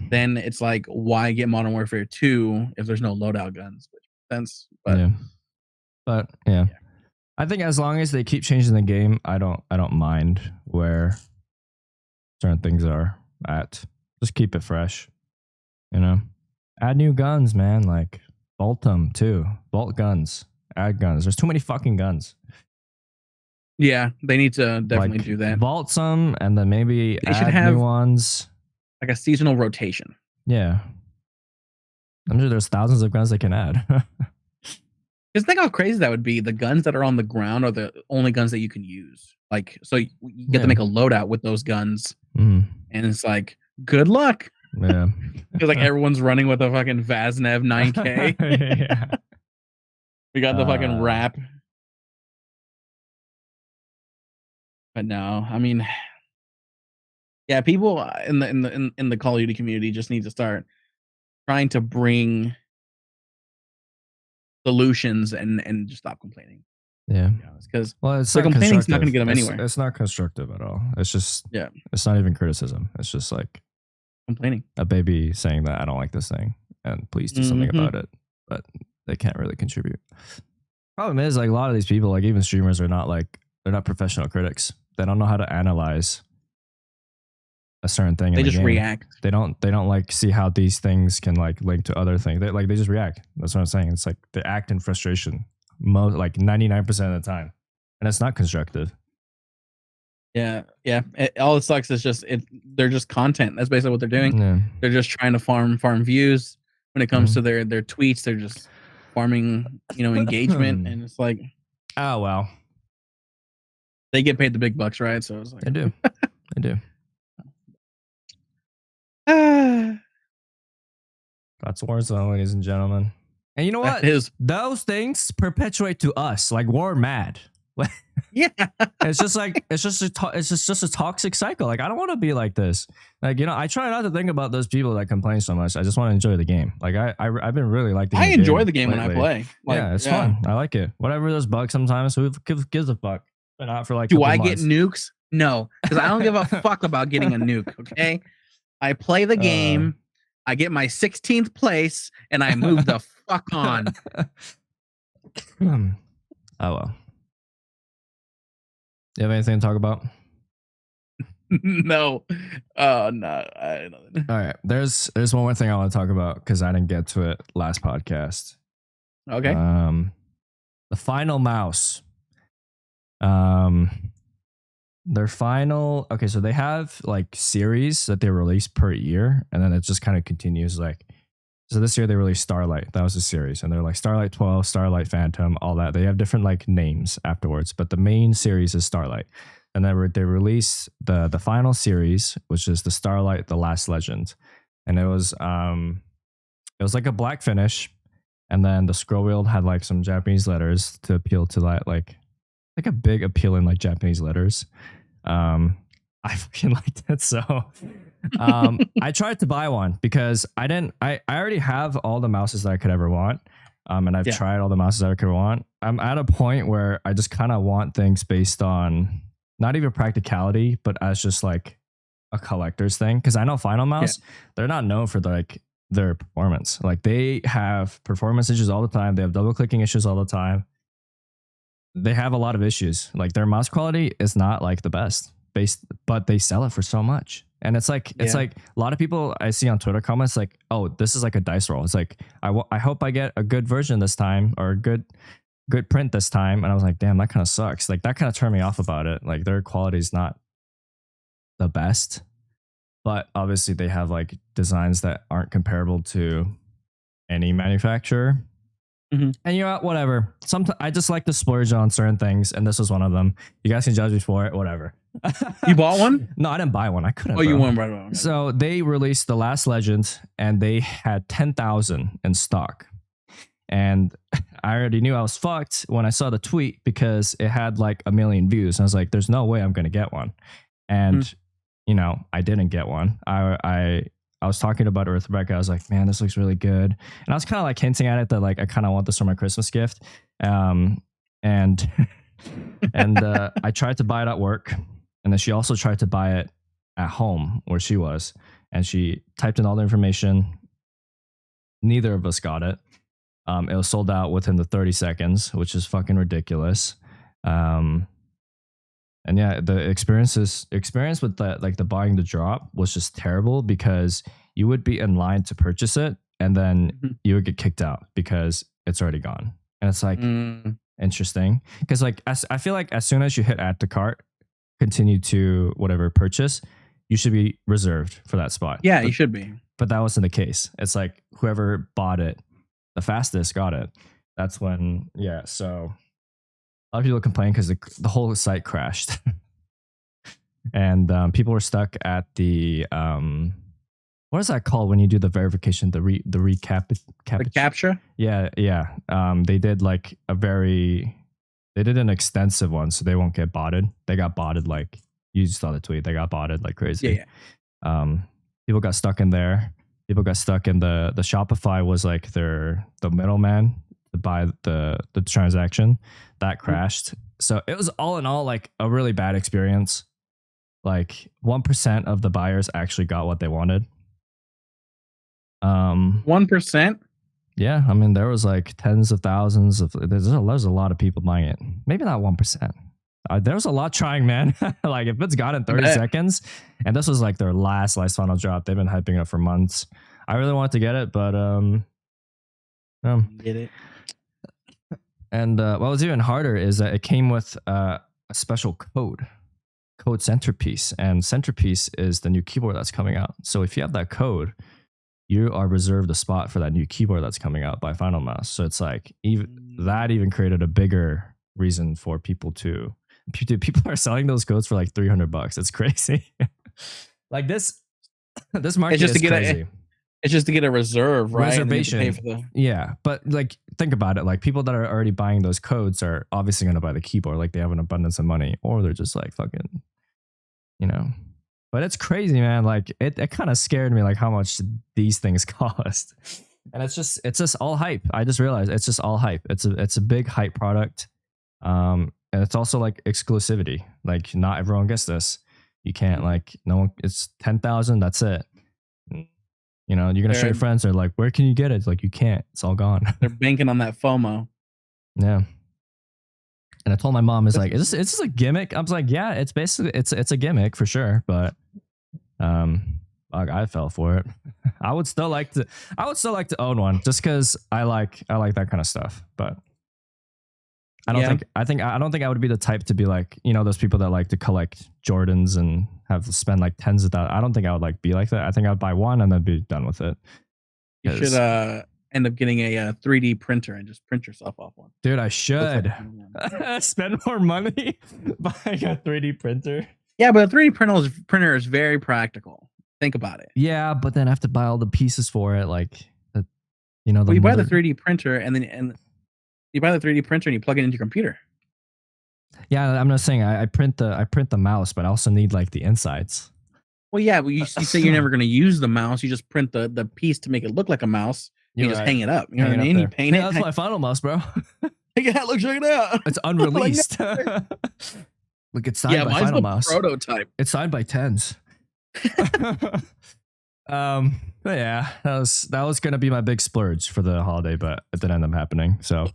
then it's like, why get Modern Warfare 2 if there's no loadout guns? Which makes sense, but yeah. I think as long as they keep changing the game, I don't mind where certain things are at. Just keep it fresh, you know. Add new guns, man. Like bolt them too. Bolt guns. Add guns. There's too many fucking guns. Yeah, they need to definitely do that. Vault some, and then maybe they should have new ones, like a seasonal rotation. Yeah, I'm sure there's thousands of guns they can add. Just think how crazy that would be. The guns that are on the ground are the only guns that you can use. Like, so you get to make a loadout with those guns, and it's like, good luck. Yeah, because like everyone's running with a fucking Vaznev 9K. Yeah. We got the fucking wrap. But no, I mean, yeah, people in the Call of Duty community just need to start trying to bring solutions and just stop complaining. Yeah, because the complaining's not going to get them anywhere. It's not constructive at all. It's just it's not even criticism. It's just like complaining. A baby saying that I don't like this thing and please do something about it, but they can't really contribute. Problem is, like a lot of these people, like even streamers, are not like they're not professional critics. They don't know how to analyze a certain thing. They just react. They don't like see how these things can like link to other things. They just react. That's what I'm saying. It's like they act in frustration, like 99% of the time, and it's not constructive. Yeah, yeah. All it sucks is just they're just content. That's basically what they're doing. Yeah. They're just trying to farm views. When it comes Mhm. to their tweets, they're just farming, engagement, and it's like Oh well, they get paid the big bucks, right? So it's like they do. They do. That's Warzone, ladies and gentlemen. And you know what? that is Those things perpetuate to us. Like we're mad. yeah. It's just like it's just a toxic cycle. Like I don't want to be like this. Like I try not to think about those people that complain so much. I just want to enjoy the game. Like I've been really liking. I enjoy the game when I play. Like, yeah, it's fun. I like it. Whatever those bugs sometimes. Who gives a fuck? But not for like. Do I get nukes? No, because I don't give a fuck about getting a nuke. Okay, I play the game. I get my 16th place, and I move the fuck on. Oh well. You have anything to talk about? No. No. All right. There's one more thing I want to talk about because I didn't get to it last podcast. Okay. The finalmouse. Their final. Okay, so they have like series that they release per year, and then it just kind of continues. Like, so this year they released Starlight. That was a series, and they're like Starlight 12, Starlight Phantom, all that. They have different like names afterwards, but the main series is Starlight. And then they released the final series, which is the Starlight: The Last Legend, and it was like a black finish, and then the scroll wheel had like some Japanese letters to appeal to that like a big appeal in like Japanese letters. I fucking liked it. So I tried to buy one because I already have all the mouses that I could ever want. And I've tried all the mouses that I could want. I'm at a point where I just kind of want things based on not even practicality, but as just like a collector's thing. Cause I know Final Mouse, they're not known for like their performance. Like they have performance issues all the time. They have double clicking issues all the time. They have a lot of issues. Like their mouse quality is not like the best, but they sell it for so much. And it's like a lot of people I see on Twitter comments like, "Oh, this is like a dice roll." It's like I hope I get a good version this time or a good print this time. And I was like, "Damn, that kind of sucks." Like that kind of turned me off about it. Like their quality is not the best, but obviously they have like designs that aren't comparable to any manufacturer. Mm-hmm. And you know what? Whatever. Sometimes I just like to splurge on certain things, and this was one of them. You guys can judge me for it. Whatever. You bought one? No, I didn't buy one. I couldn't. Oh, you won right on. So they released The Last Legend, and they had 10,000 in stock. And I already knew I was fucked when I saw the tweet because it had like 1 million views. And I was like, "There's no way I'm gonna get one." And I didn't get one. I was talking about it with Rebecca. I was like, "Man, this looks really good." And I was kind of like hinting at it that like I kind of want this for my Christmas gift. And I tried to buy it at work, and then she also tried to buy it at home where she was, and she typed in all the information. Neither of us got it. It was sold out within the 30 seconds, which is fucking ridiculous. And yeah, the experience with the buying the drop was just terrible because you would be in line to purchase it and then you would get kicked out because it's already gone. And it's like interesting because like I feel like as soon as you hit add to cart, continue to whatever purchase, you should be reserved for that spot. Yeah, you should be. But that wasn't the case. It's like whoever bought it the fastest got it. That's when so a lot of people complain because the whole site crashed, and people were stuck at the what is that called when you do the verification? The recap. The capture. Yeah. They did like they did an extensive one, so they won't get botted. They got botted like you saw the tweet. They got botted like crazy. Yeah. People got stuck in there. People got stuck in the Shopify was like the middleman to buy the transaction that crashed. So it was all in all like a really bad experience. Like 1% of the buyers actually got what they wanted. 1%? Yeah, I mean there was like tens of thousands of there's a lot of people buying it. Maybe not 1%. There was a lot trying, man. Like if it's gone in 30 seconds, and this was like their last final drop. They've been hyping it up for months. I really wanted to get it, but get it. And what was even harder is that it came with a special code. code Centerpiece, and Centerpiece is the new keyboard that's coming out. So if you have that code, you are reserved a spot for that new keyboard that's coming out by finalmouse. So it's like even created a bigger reason for people are selling those codes for like $300. It's crazy. Like this market is crazy. It's just to get a reserve, right? Reservation. And then you pay for yeah, but like think about it. Like people that are already buying those codes are obviously going to buy the keyboard. Like they have an abundance of money, or they're just like fucking, you know. But it's crazy, man. Like it kind of scared me, like how much these things cost. And it's just all hype. I just realized it's just all hype. It's a big hype product. And it's also like exclusivity. Like not everyone gets this. You can't like no one. It's 10,000. That's it. You know, you're gonna show your friends. They're like, "Where can you get it?" It's like you can't. It's all gone. They're banking on that FOMO. Yeah. And I told my mom, "Is like, is this a gimmick?" I was like, "Yeah, it's basically it's a gimmick for sure." But I fell for it. I would still like to own one just because I like that kind of stuff. But I don't think I would be the type to be like, you know, those people that like to collect Jordans and have to spend like tens of thousands. I don't think I would like be like that. I think I'd buy one and then be done with it. You should end up getting a 3D printer and just print yourself off one. Dude, I should spend more money buying a 3D printer. Yeah, but a 3D printer is very practical. Think about it. Yeah, but then I have to buy all the pieces for it, like you know. You buy the 3D printer and you buy the 3D printer and you plug it into your computer. Yeah, I'm not saying I print the mouse, but I also need like the insides. Well, yeah, but you say you're never going to use the mouse. You just print the piece to make it look like a mouse. You just hang it up. You know what I mean? You paint it. That's my final mouse, bro. Yeah, look, check it out. It's unreleased. Look, it's signed by Final Mouse. Prototype. It's signed by Tens. But yeah, that was gonna be my big splurge for the holiday, but it didn't end up happening. So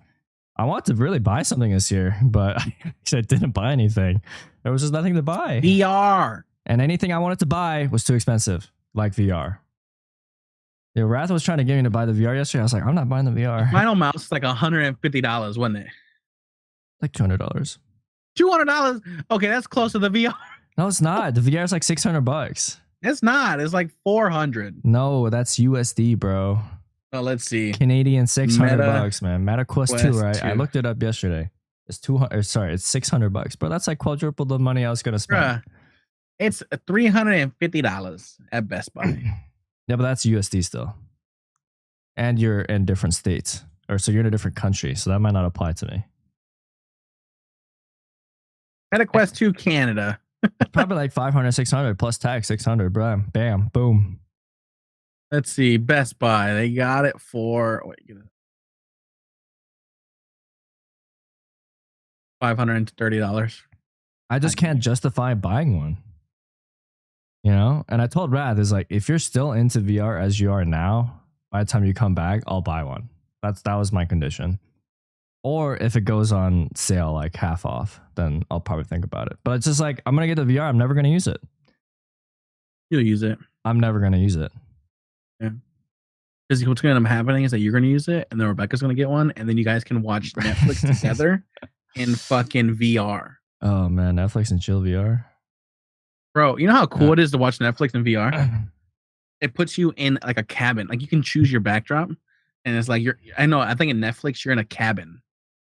I wanted to really buy something this year, but I didn't buy anything. There was just nothing to buy. VR. And anything I wanted to buy was too expensive, like VR. Yeah, Wrath was trying to get me to buy the VR yesterday. I was like, I'm not buying the VR. Final Mouse is like $150, wasn't it? Like $200. $200? Okay, that's close to the VR. No, it's not. The VR is like $600. It's not. It's like 400. No, that's USD, bro. Oh, let's see. Canadian $600, man. Meta Quest 2, right? 2. I looked it up yesterday. It's it's $600, bro. That's like quadruple the money I was gonna spend. It's $350 at Best Buy. Yeah, but that's USD still. And you're in different states, or so you're in a different country, so that might not apply to me. Meta Quest 2 Canada. Probably like 500, 600 plus tax, 600, bro. Bam, boom. Let's see, Best Buy. They got it for $530. I just can't justify buying one. You know? And I told Rad, is like, if you're still into VR as you are now, by the time you come back, I'll buy one. That was my condition. Or if it goes on sale like half off, then I'll probably think about it. But it's just like, I'm gonna get the VR, I'm never gonna use it. You'll use it. I'm never gonna use it. Yeah. Because what's gonna end up happening is that you're gonna use it, and then Rebecca's gonna get one, and then you guys can watch Netflix together in fucking VR. Oh man, Netflix and chill VR. Bro, you know how cool it is to watch Netflix in VR? It puts you in like a cabin. Like you can choose your backdrop, and it's like I think in Netflix you're in a cabin.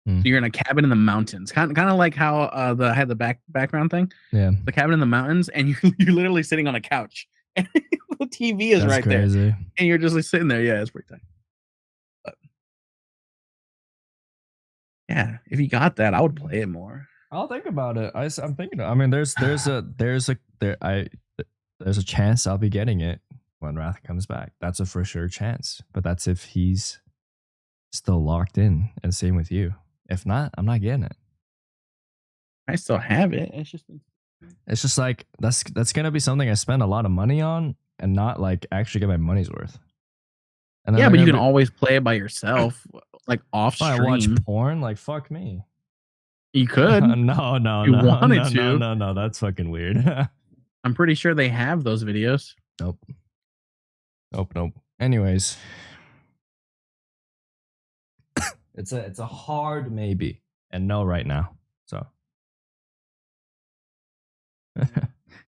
So you're in a cabin in the mountains, kind of like how I had the background thing. Yeah, the cabin in the mountains, and you're literally sitting on a couch, and the TV is right there, and you're just like sitting there. Yeah, it's pretty tight. But yeah, if you got that, I would play it more. I'll think about it. I'm thinking. I mean, there's a chance I'll be getting it when Wrath comes back. That's a for sure chance. But that's if he's still locked in, and same with you. If not, I'm not getting it. I still have it. It's just like that's gonna be something I spend a lot of money on and not like actually get my money's worth. And yeah, but you can always play it by yourself, like off stream. I watch porn, like fuck me. You could. No. You wanted to. No. That's fucking weird. I'm pretty sure they have those videos. Nope. Anyways. It's a hard maybe and no right now. So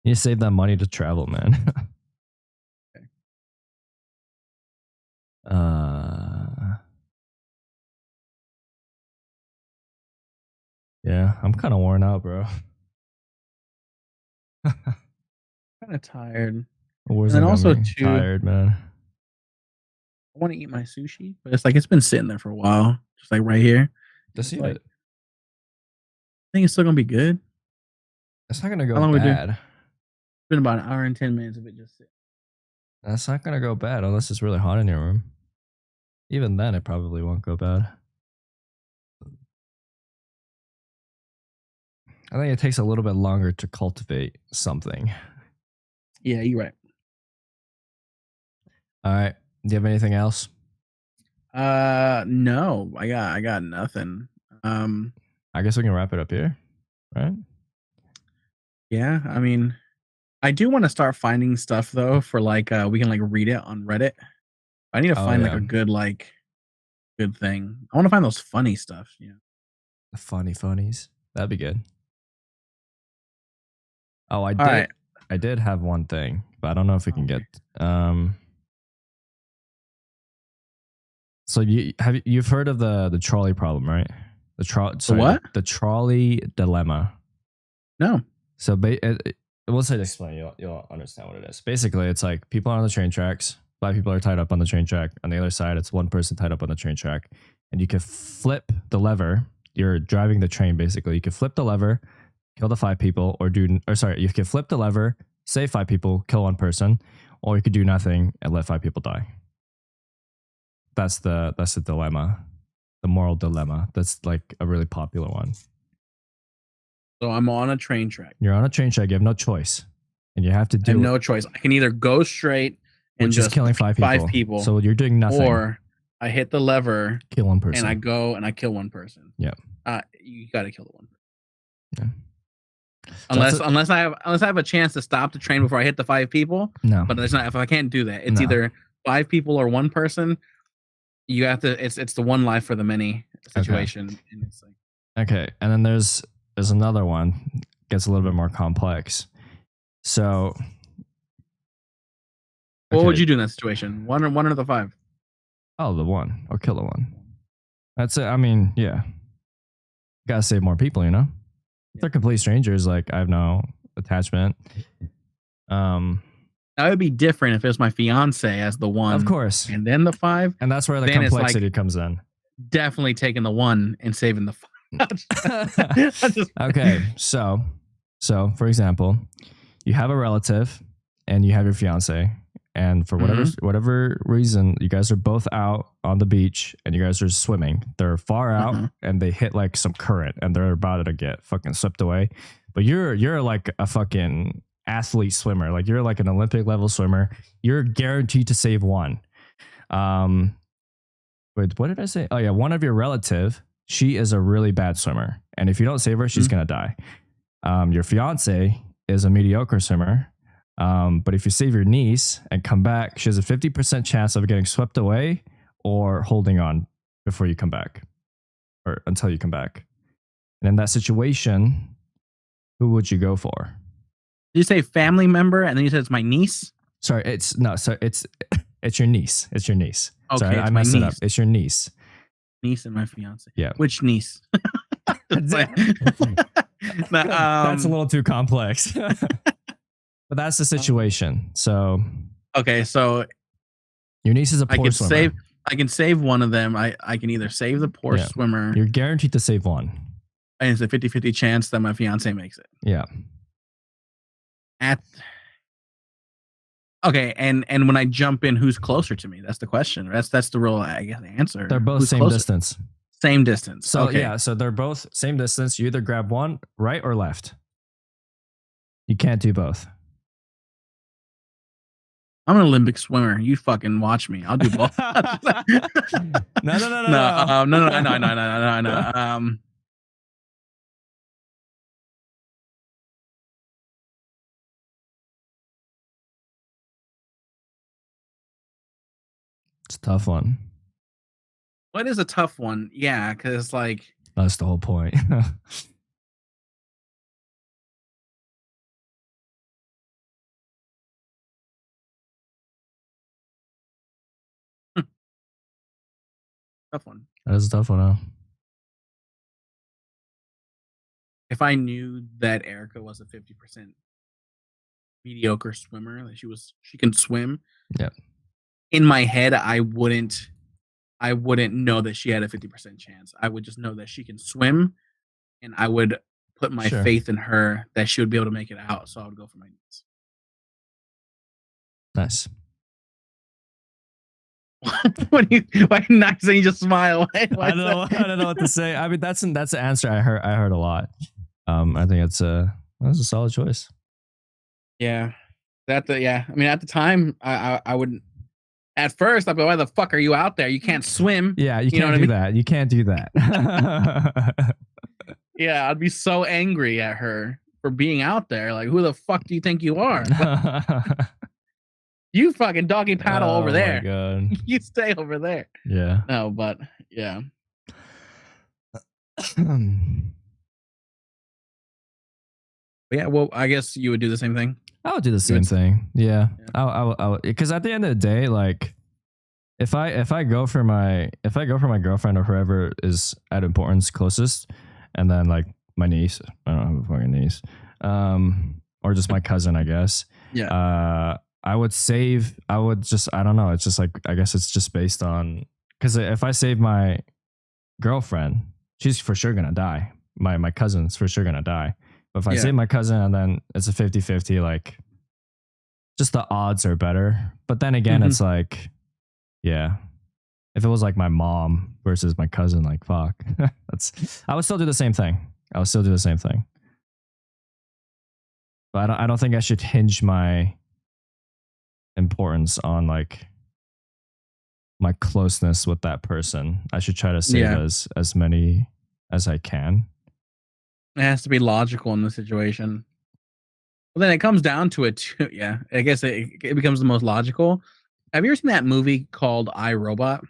You save that money to travel, man. Okay. Yeah, I'm kind of worn out, bro. Kind of tired. And then Warzone got also me too, tired, man. I want to eat my sushi, but it's like it's been sitting there for a while, just like right here. And Just it's eat like it. I think it's still gonna be good. It's not gonna How go long we do? bad. It's been about an hour and 10 minutes of it just sitting. That's not gonna go bad unless it's really hot in your room. Even then, it probably won't go bad. I think it takes a little bit longer to cultivate something. Yeah, you're right. All right. Do you have anything else? No, I got nothing. I guess we can wrap it up here, right? Yeah, I mean, I do want to start finding stuff though for like we can like read it on Reddit. I need to Oh find like yeah, a good thing. I want to find those funny stuff. Yeah. the funnies. That'd be good. Oh, All right. I did have one thing, but I don't know if we can Okay. get. So you've heard of the trolley problem, right? The what? The trolley dilemma. No. So we'll say to explain, you'll understand what it is. Basically, it's like people are on the train tracks. 5 people are tied up on the train track. On the other side, it's 1 person tied up on the train track, and you can flip the lever. You're driving the train basically. You can flip the lever, kill the 5 people, you can flip the lever, save 5 people, kill 1 person, or you could do nothing and let 5 people die. That's the dilemma, the moral dilemma. That's like a really popular one. So I'm on a train track. You're on a train track. You have no choice, and you have to do. I have no choice. I can either go straight and just killing 5 people. 5 people. So you're doing nothing. Or I hit the lever, kill 1 person, and I go and I kill 1 person. Yeah. You got to kill the 1 person. Yeah. Unless I have a chance to stop the train before I hit the 5 people. No. But there's not. If I can't do that, it's either 5 people or 1 person. You have to. It's the one life for the many situation. Okay. And it's like, okay, and then there's another one. Gets a little bit more complex. So, what would you do in that situation? One or the 5? Oh, the 1. I'll kill the 1. That's it. I mean, yeah. Gotta save more people, you know? If they're complete strangers, like I have no attachment. That would be different if it was my fiance as the 1. Of course. And then the 5. And that's where the complexity comes in. Definitely taking the 1 and saving the 5. Okay. So for example, you have a relative and you have your fiance, and for whatever reason, you guys are both out on the beach and you guys are swimming. They're far out and they hit like some current and they're about to get fucking swept away. But you're like a fucking athlete swimmer. Like you're like an Olympic level swimmer. You're guaranteed to save 1. Wait, what did I say? Oh yeah, one of your relative, she is a really bad swimmer. And if you don't save her, she's gonna die. Your fiance is a mediocre swimmer. But if you save your niece and come back, she has a 50% chance of getting swept away or holding on before you come back, or until you come back. And in that situation, who would you go for? Did you say family member and then you said it's my niece? Sorry, it's your niece. It's your niece. Okay, sorry, I messed it up. It's your niece. Niece and my fiance. Yeah. Which niece? That's a little too complex. But that's the situation. So okay, so your niece is a poor swimmer. I can save one of them. I can either save the poor swimmer. You're guaranteed to save 1. And it's a 50-50 chance that my fiance makes it. Yeah. Okay, and when I jump in, who's closer to me? That's the question. That's the real, I guess, answer. They're both same distance. Same distance. So yeah, so they're both same distance. You either grab one, right or left. You can't do both. I'm an Olympic swimmer. You fucking watch me. I'll do both. No. It's a tough one. What is a tough one? Yeah, because like that's the whole point. Tough one. That is a tough one, huh? If I knew that Erica was a 50% mediocre swimmer, that she can swim, Yeah. in my head, I wouldn't know that she had a 50% chance. I would just know that she can swim, and I would put my Sure. faith in her that she would be able to make it out. So I would go for my niece. Nice. What do you? Why nice? And you just smile. Why I don't know. I don't know what to say. I mean, that's an answer I heard a lot. I think that's a solid choice. Yeah, yeah. I mean, at the time, I wouldn't. At first, I'd be, why the fuck are you out there? You can't swim. Yeah, you can't do that. You can't do that. Yeah, I'd be so angry at her for being out there. Like, who the fuck do you think you are? You fucking doggy paddle over there. Oh my god. You stay over there. Yeah. No, but yeah. Yeah, well, I guess you would do the same thing. I would do the same thing. Yeah. I because at the end of the day, like if I go for my girlfriend or whoever is at importance closest, and then like my niece, I don't have a fucking niece, or just my cousin, I guess. Yeah. I would just, I don't know. It's just like, I guess it's just based on, because if I save my girlfriend, she's for sure gonna die. My cousin's for sure gonna die. But if I save my cousin and then it's a 50-50, like just the odds are better. But then again, it's like, yeah, if it was like my mom versus my cousin, like fuck, I would still do the same thing. But I don't think I should hinge my importance on like my closeness with that person. I should try to save as many as I can. It has to be logical in the situation. Well, then it comes down to it too. Yeah, I guess it becomes the most logical. Have you ever seen that movie called I, Robot?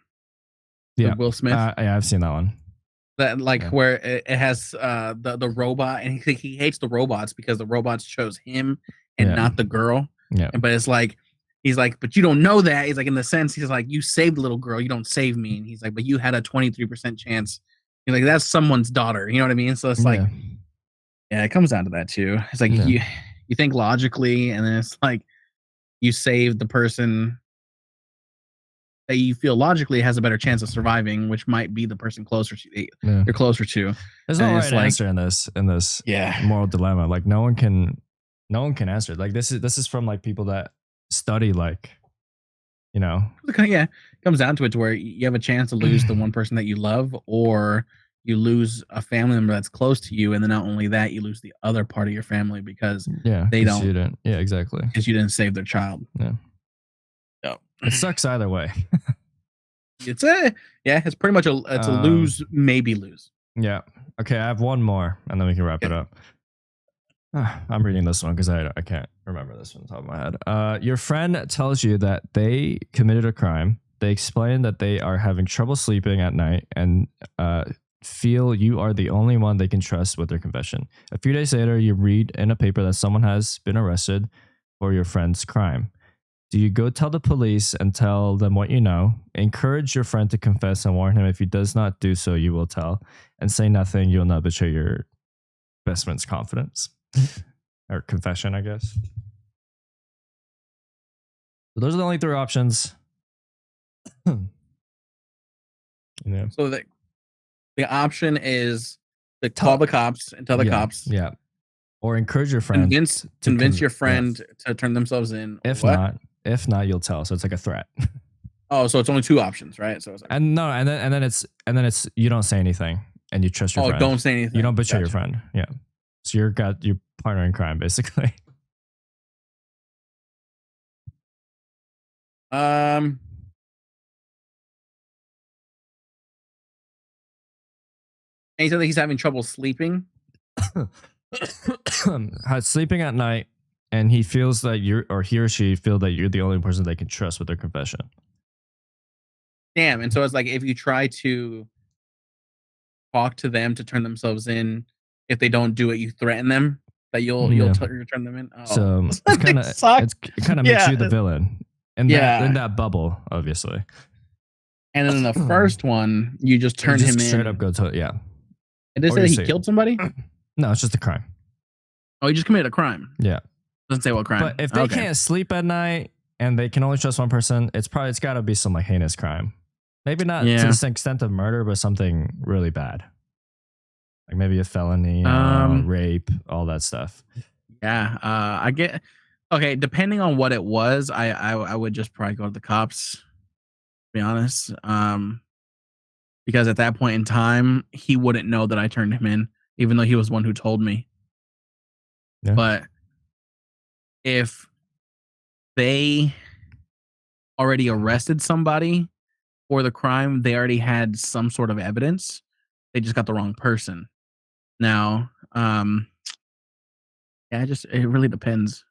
Yeah, with Will Smith. Yeah, I've seen that one. That where it has the robot, and he hates the robots because the robots chose him and not the girl. Yeah, but it's like he's like, but you don't know that. He's like, in the sense, he's like, you saved the little girl, you don't save me. And he's like, but you had a 23% chance. He's like, that's someone's daughter. You know what I mean? So it's like, yeah, it comes down to that too. It's like you think logically, and then it's like you save the person that you feel logically has a better chance of surviving, which might be the person closer to you're closer to. There's no right answer in this moral dilemma. Like no one can answer it. Like this is from like people that study, like, you know. Yeah, it comes down to it, to where you have a chance to lose the one person that you love, or you lose a family member that's close to you, and then not only that, you lose the other part of your family because they don't. Yeah, exactly. Because you didn't save their child. Yeah. It sucks either way. It's pretty much a lose, maybe lose. Yeah. Okay, I have one more, and then we can wrap it up. I'm reading this one because I can't remember this one on top of my head. Your friend tells you that they committed a crime. They explain that they are having trouble sleeping at night and feel you are the only one they can trust with their confession. A few days later, you read in a paper that someone has been arrested for your friend's crime. Do you go tell the police and tell them what you know? Encourage your friend to confess and warn him if he does not do so, you will tell. And say nothing, you will not betray your best friend's confidence. Or confession, I guess. So those are the only three options. Yeah. So the option is to call the cops and tell the cops. Yeah. Or encourage your friend. Convince your friend to turn themselves in. If not, you'll tell. So it's like a threat. Oh, so it's only two options, right? So it's like, and then it's you don't say anything and you trust your friend. Don't say anything. You don't betray your friend. Yeah. So you're partner in crime, basically. And he said that he's having trouble sleeping. Sleeping at night, and he feels that he or she feel that you're the only person they can trust with their confession. Damn. And so it's like, if you try to talk to them to turn themselves in, if they don't do it, you threaten them that you'll turn them in. Oh. So it kind of makes you the villain in that bubble, obviously. And then in the first one, you just turn just him straight in. up go to yeah. It did Or say you he say- killed somebody? No, it's just a crime. Oh, he just committed a crime. Yeah. Doesn't say what crime. But if they can't sleep at night and they can only trust one person, it's got to be some like heinous crime. Maybe not to the extent of murder, but something really bad. Like maybe a felony, rape, all that stuff. Yeah, I get. Okay, depending on what it was, I would just probably go to the cops. To be honest, because at that point in time, he wouldn't know that I turned him in, even though he was one who told me. Yeah. But if they already arrested somebody for the crime, they already had some sort of evidence. They just got the wrong person. Now, yeah, it really depends.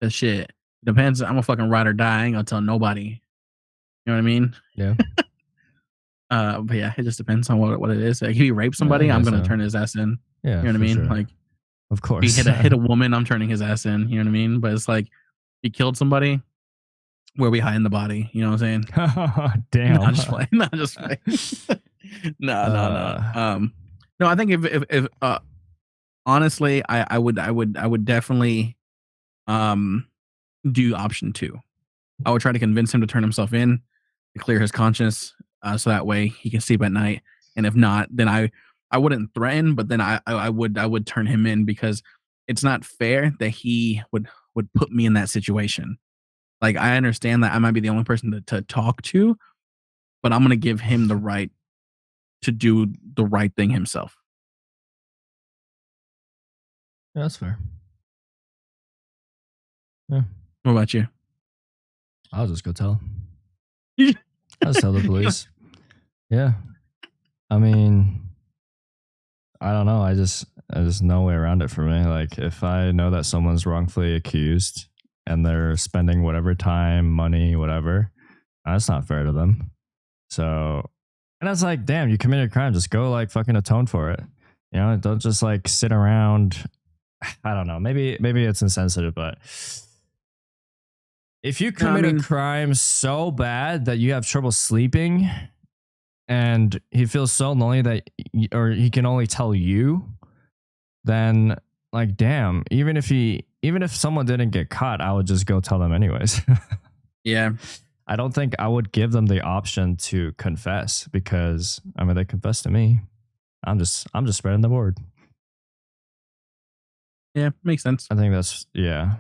The shit depends. I'm a fucking ride or die. I ain't gonna tell nobody. You know what I mean? Yeah. But yeah, it just depends on what it is. Like, if he raped somebody, I'm gonna turn his ass in. Yeah, you know what I mean? Sure. Like, of course, if he hit a woman, I'm turning his ass in. You know what I mean? But it's like, he killed somebody. Where we hiding the body? You know what I'm saying? Damn. No, just play. No, just play. No. No, I think if honestly, I would definitely do option 2. I would try to convince him to turn himself in to clear his conscience, so that way he can sleep at night. And if not, then I wouldn't threaten, but then I would turn him in, because it's not fair that he would put me in that situation. Like, I understand that I might be the only person to talk to, but I'm gonna give him the right to do the right thing himself. Yeah, that's fair. Yeah. What about you? I'll just go tell. I'll just tell the police. Yeah. I mean, I don't know. There's no way around it for me. Like, if I know that someone's wrongfully accused and they're spending whatever time, money, whatever, that's not fair to them. So, and that's like, damn, you committed a crime. Just go like fucking atone for it. You know, don't just like sit around. I don't know. Maybe it's insensitive, but if you commit a crime so bad that you have trouble sleeping and he feels so lonely that, or he can only tell you, then like, damn, even if someone didn't get caught, I would just go tell them anyways. Yeah. I don't think I would give them the option to confess, because I mean, they confessed to me. I'm just spreading the word. Yeah, makes sense. I think that's, yeah.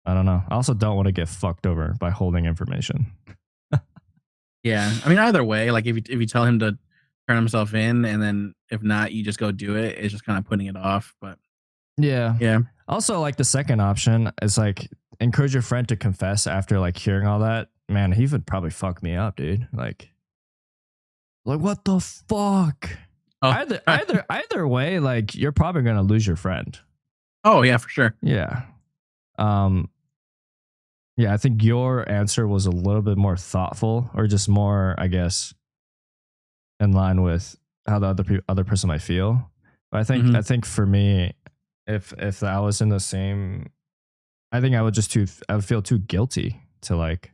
I don't know. I also don't want to get fucked over by holding information. Yeah. I mean, either way, like, if you tell him to turn himself in, and then if not, you just go do it, it's just kind of putting it off. But yeah. Yeah. Also, like, the second option is like, encourage your friend to confess after like hearing all that. Man, he would probably fuck me up, dude. Like what the fuck? Oh. Either way, like, you're probably gonna lose your friend. Oh yeah, for sure. Yeah. Yeah, I think your answer was a little bit more thoughtful, or just more, I guess, in line with how the other person might feel. But I think for me, if I was in the same, I think I would feel too guilty to like.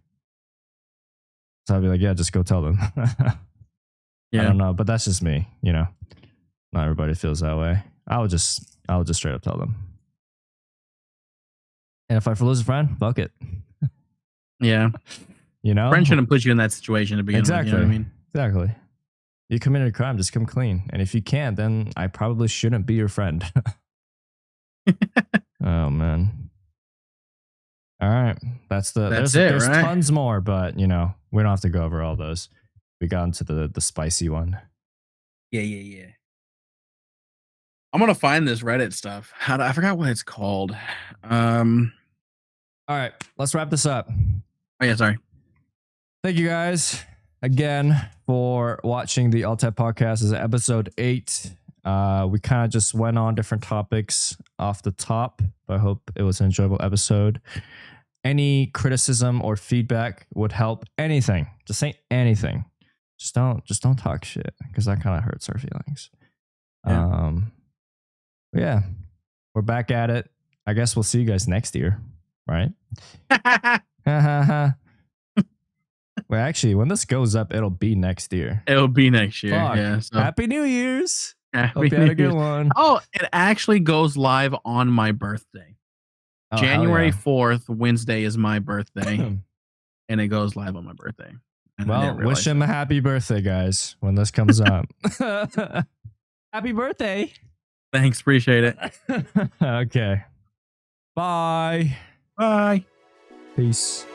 So I'd be like, yeah, just go tell them. Yeah. I don't know, but that's just me. You know, not everybody feels that way. I would just straight up tell them. And if I lose a friend, fuck it. Yeah. You know, friend shouldn't put you in that situation to begin with. Exactly. You know what I mean? Exactly. You committed a crime, just come clean. And if you can't, then I probably shouldn't be your friend. Oh man. All right. That's That's there's right? tons more, but you know, we don't have to go over all those. We got into the spicy one. Yeah. I'm gonna find this Reddit stuff. I forgot what it's called. All right, let's wrap this up. Oh yeah, sorry. Thank you guys again for watching the Altep podcast. This is episode 8. We kind of just went on different topics off the top, but I hope it was an enjoyable episode. Any criticism or feedback would help. Anything. Just say anything. Just don't talk shit, because that kind of hurts our feelings. Yeah. Yeah, we're back at it. I guess we'll see you guys next year, right? Well, actually, when this goes up, it'll be next year. It'll be next year. Fuck. Yeah. So Happy New Year's. Happy Hope you had New a good Year's. one. Oh, it actually goes live on my birthday. Oh, January hell 4th, Wednesday is my birthday, and it goes live on my birthday. And I well, didn't realize wish him that. a happy birthday, guys, when this comes up. Happy birthday. Thanks, appreciate it. Okay. Bye. Bye. Peace.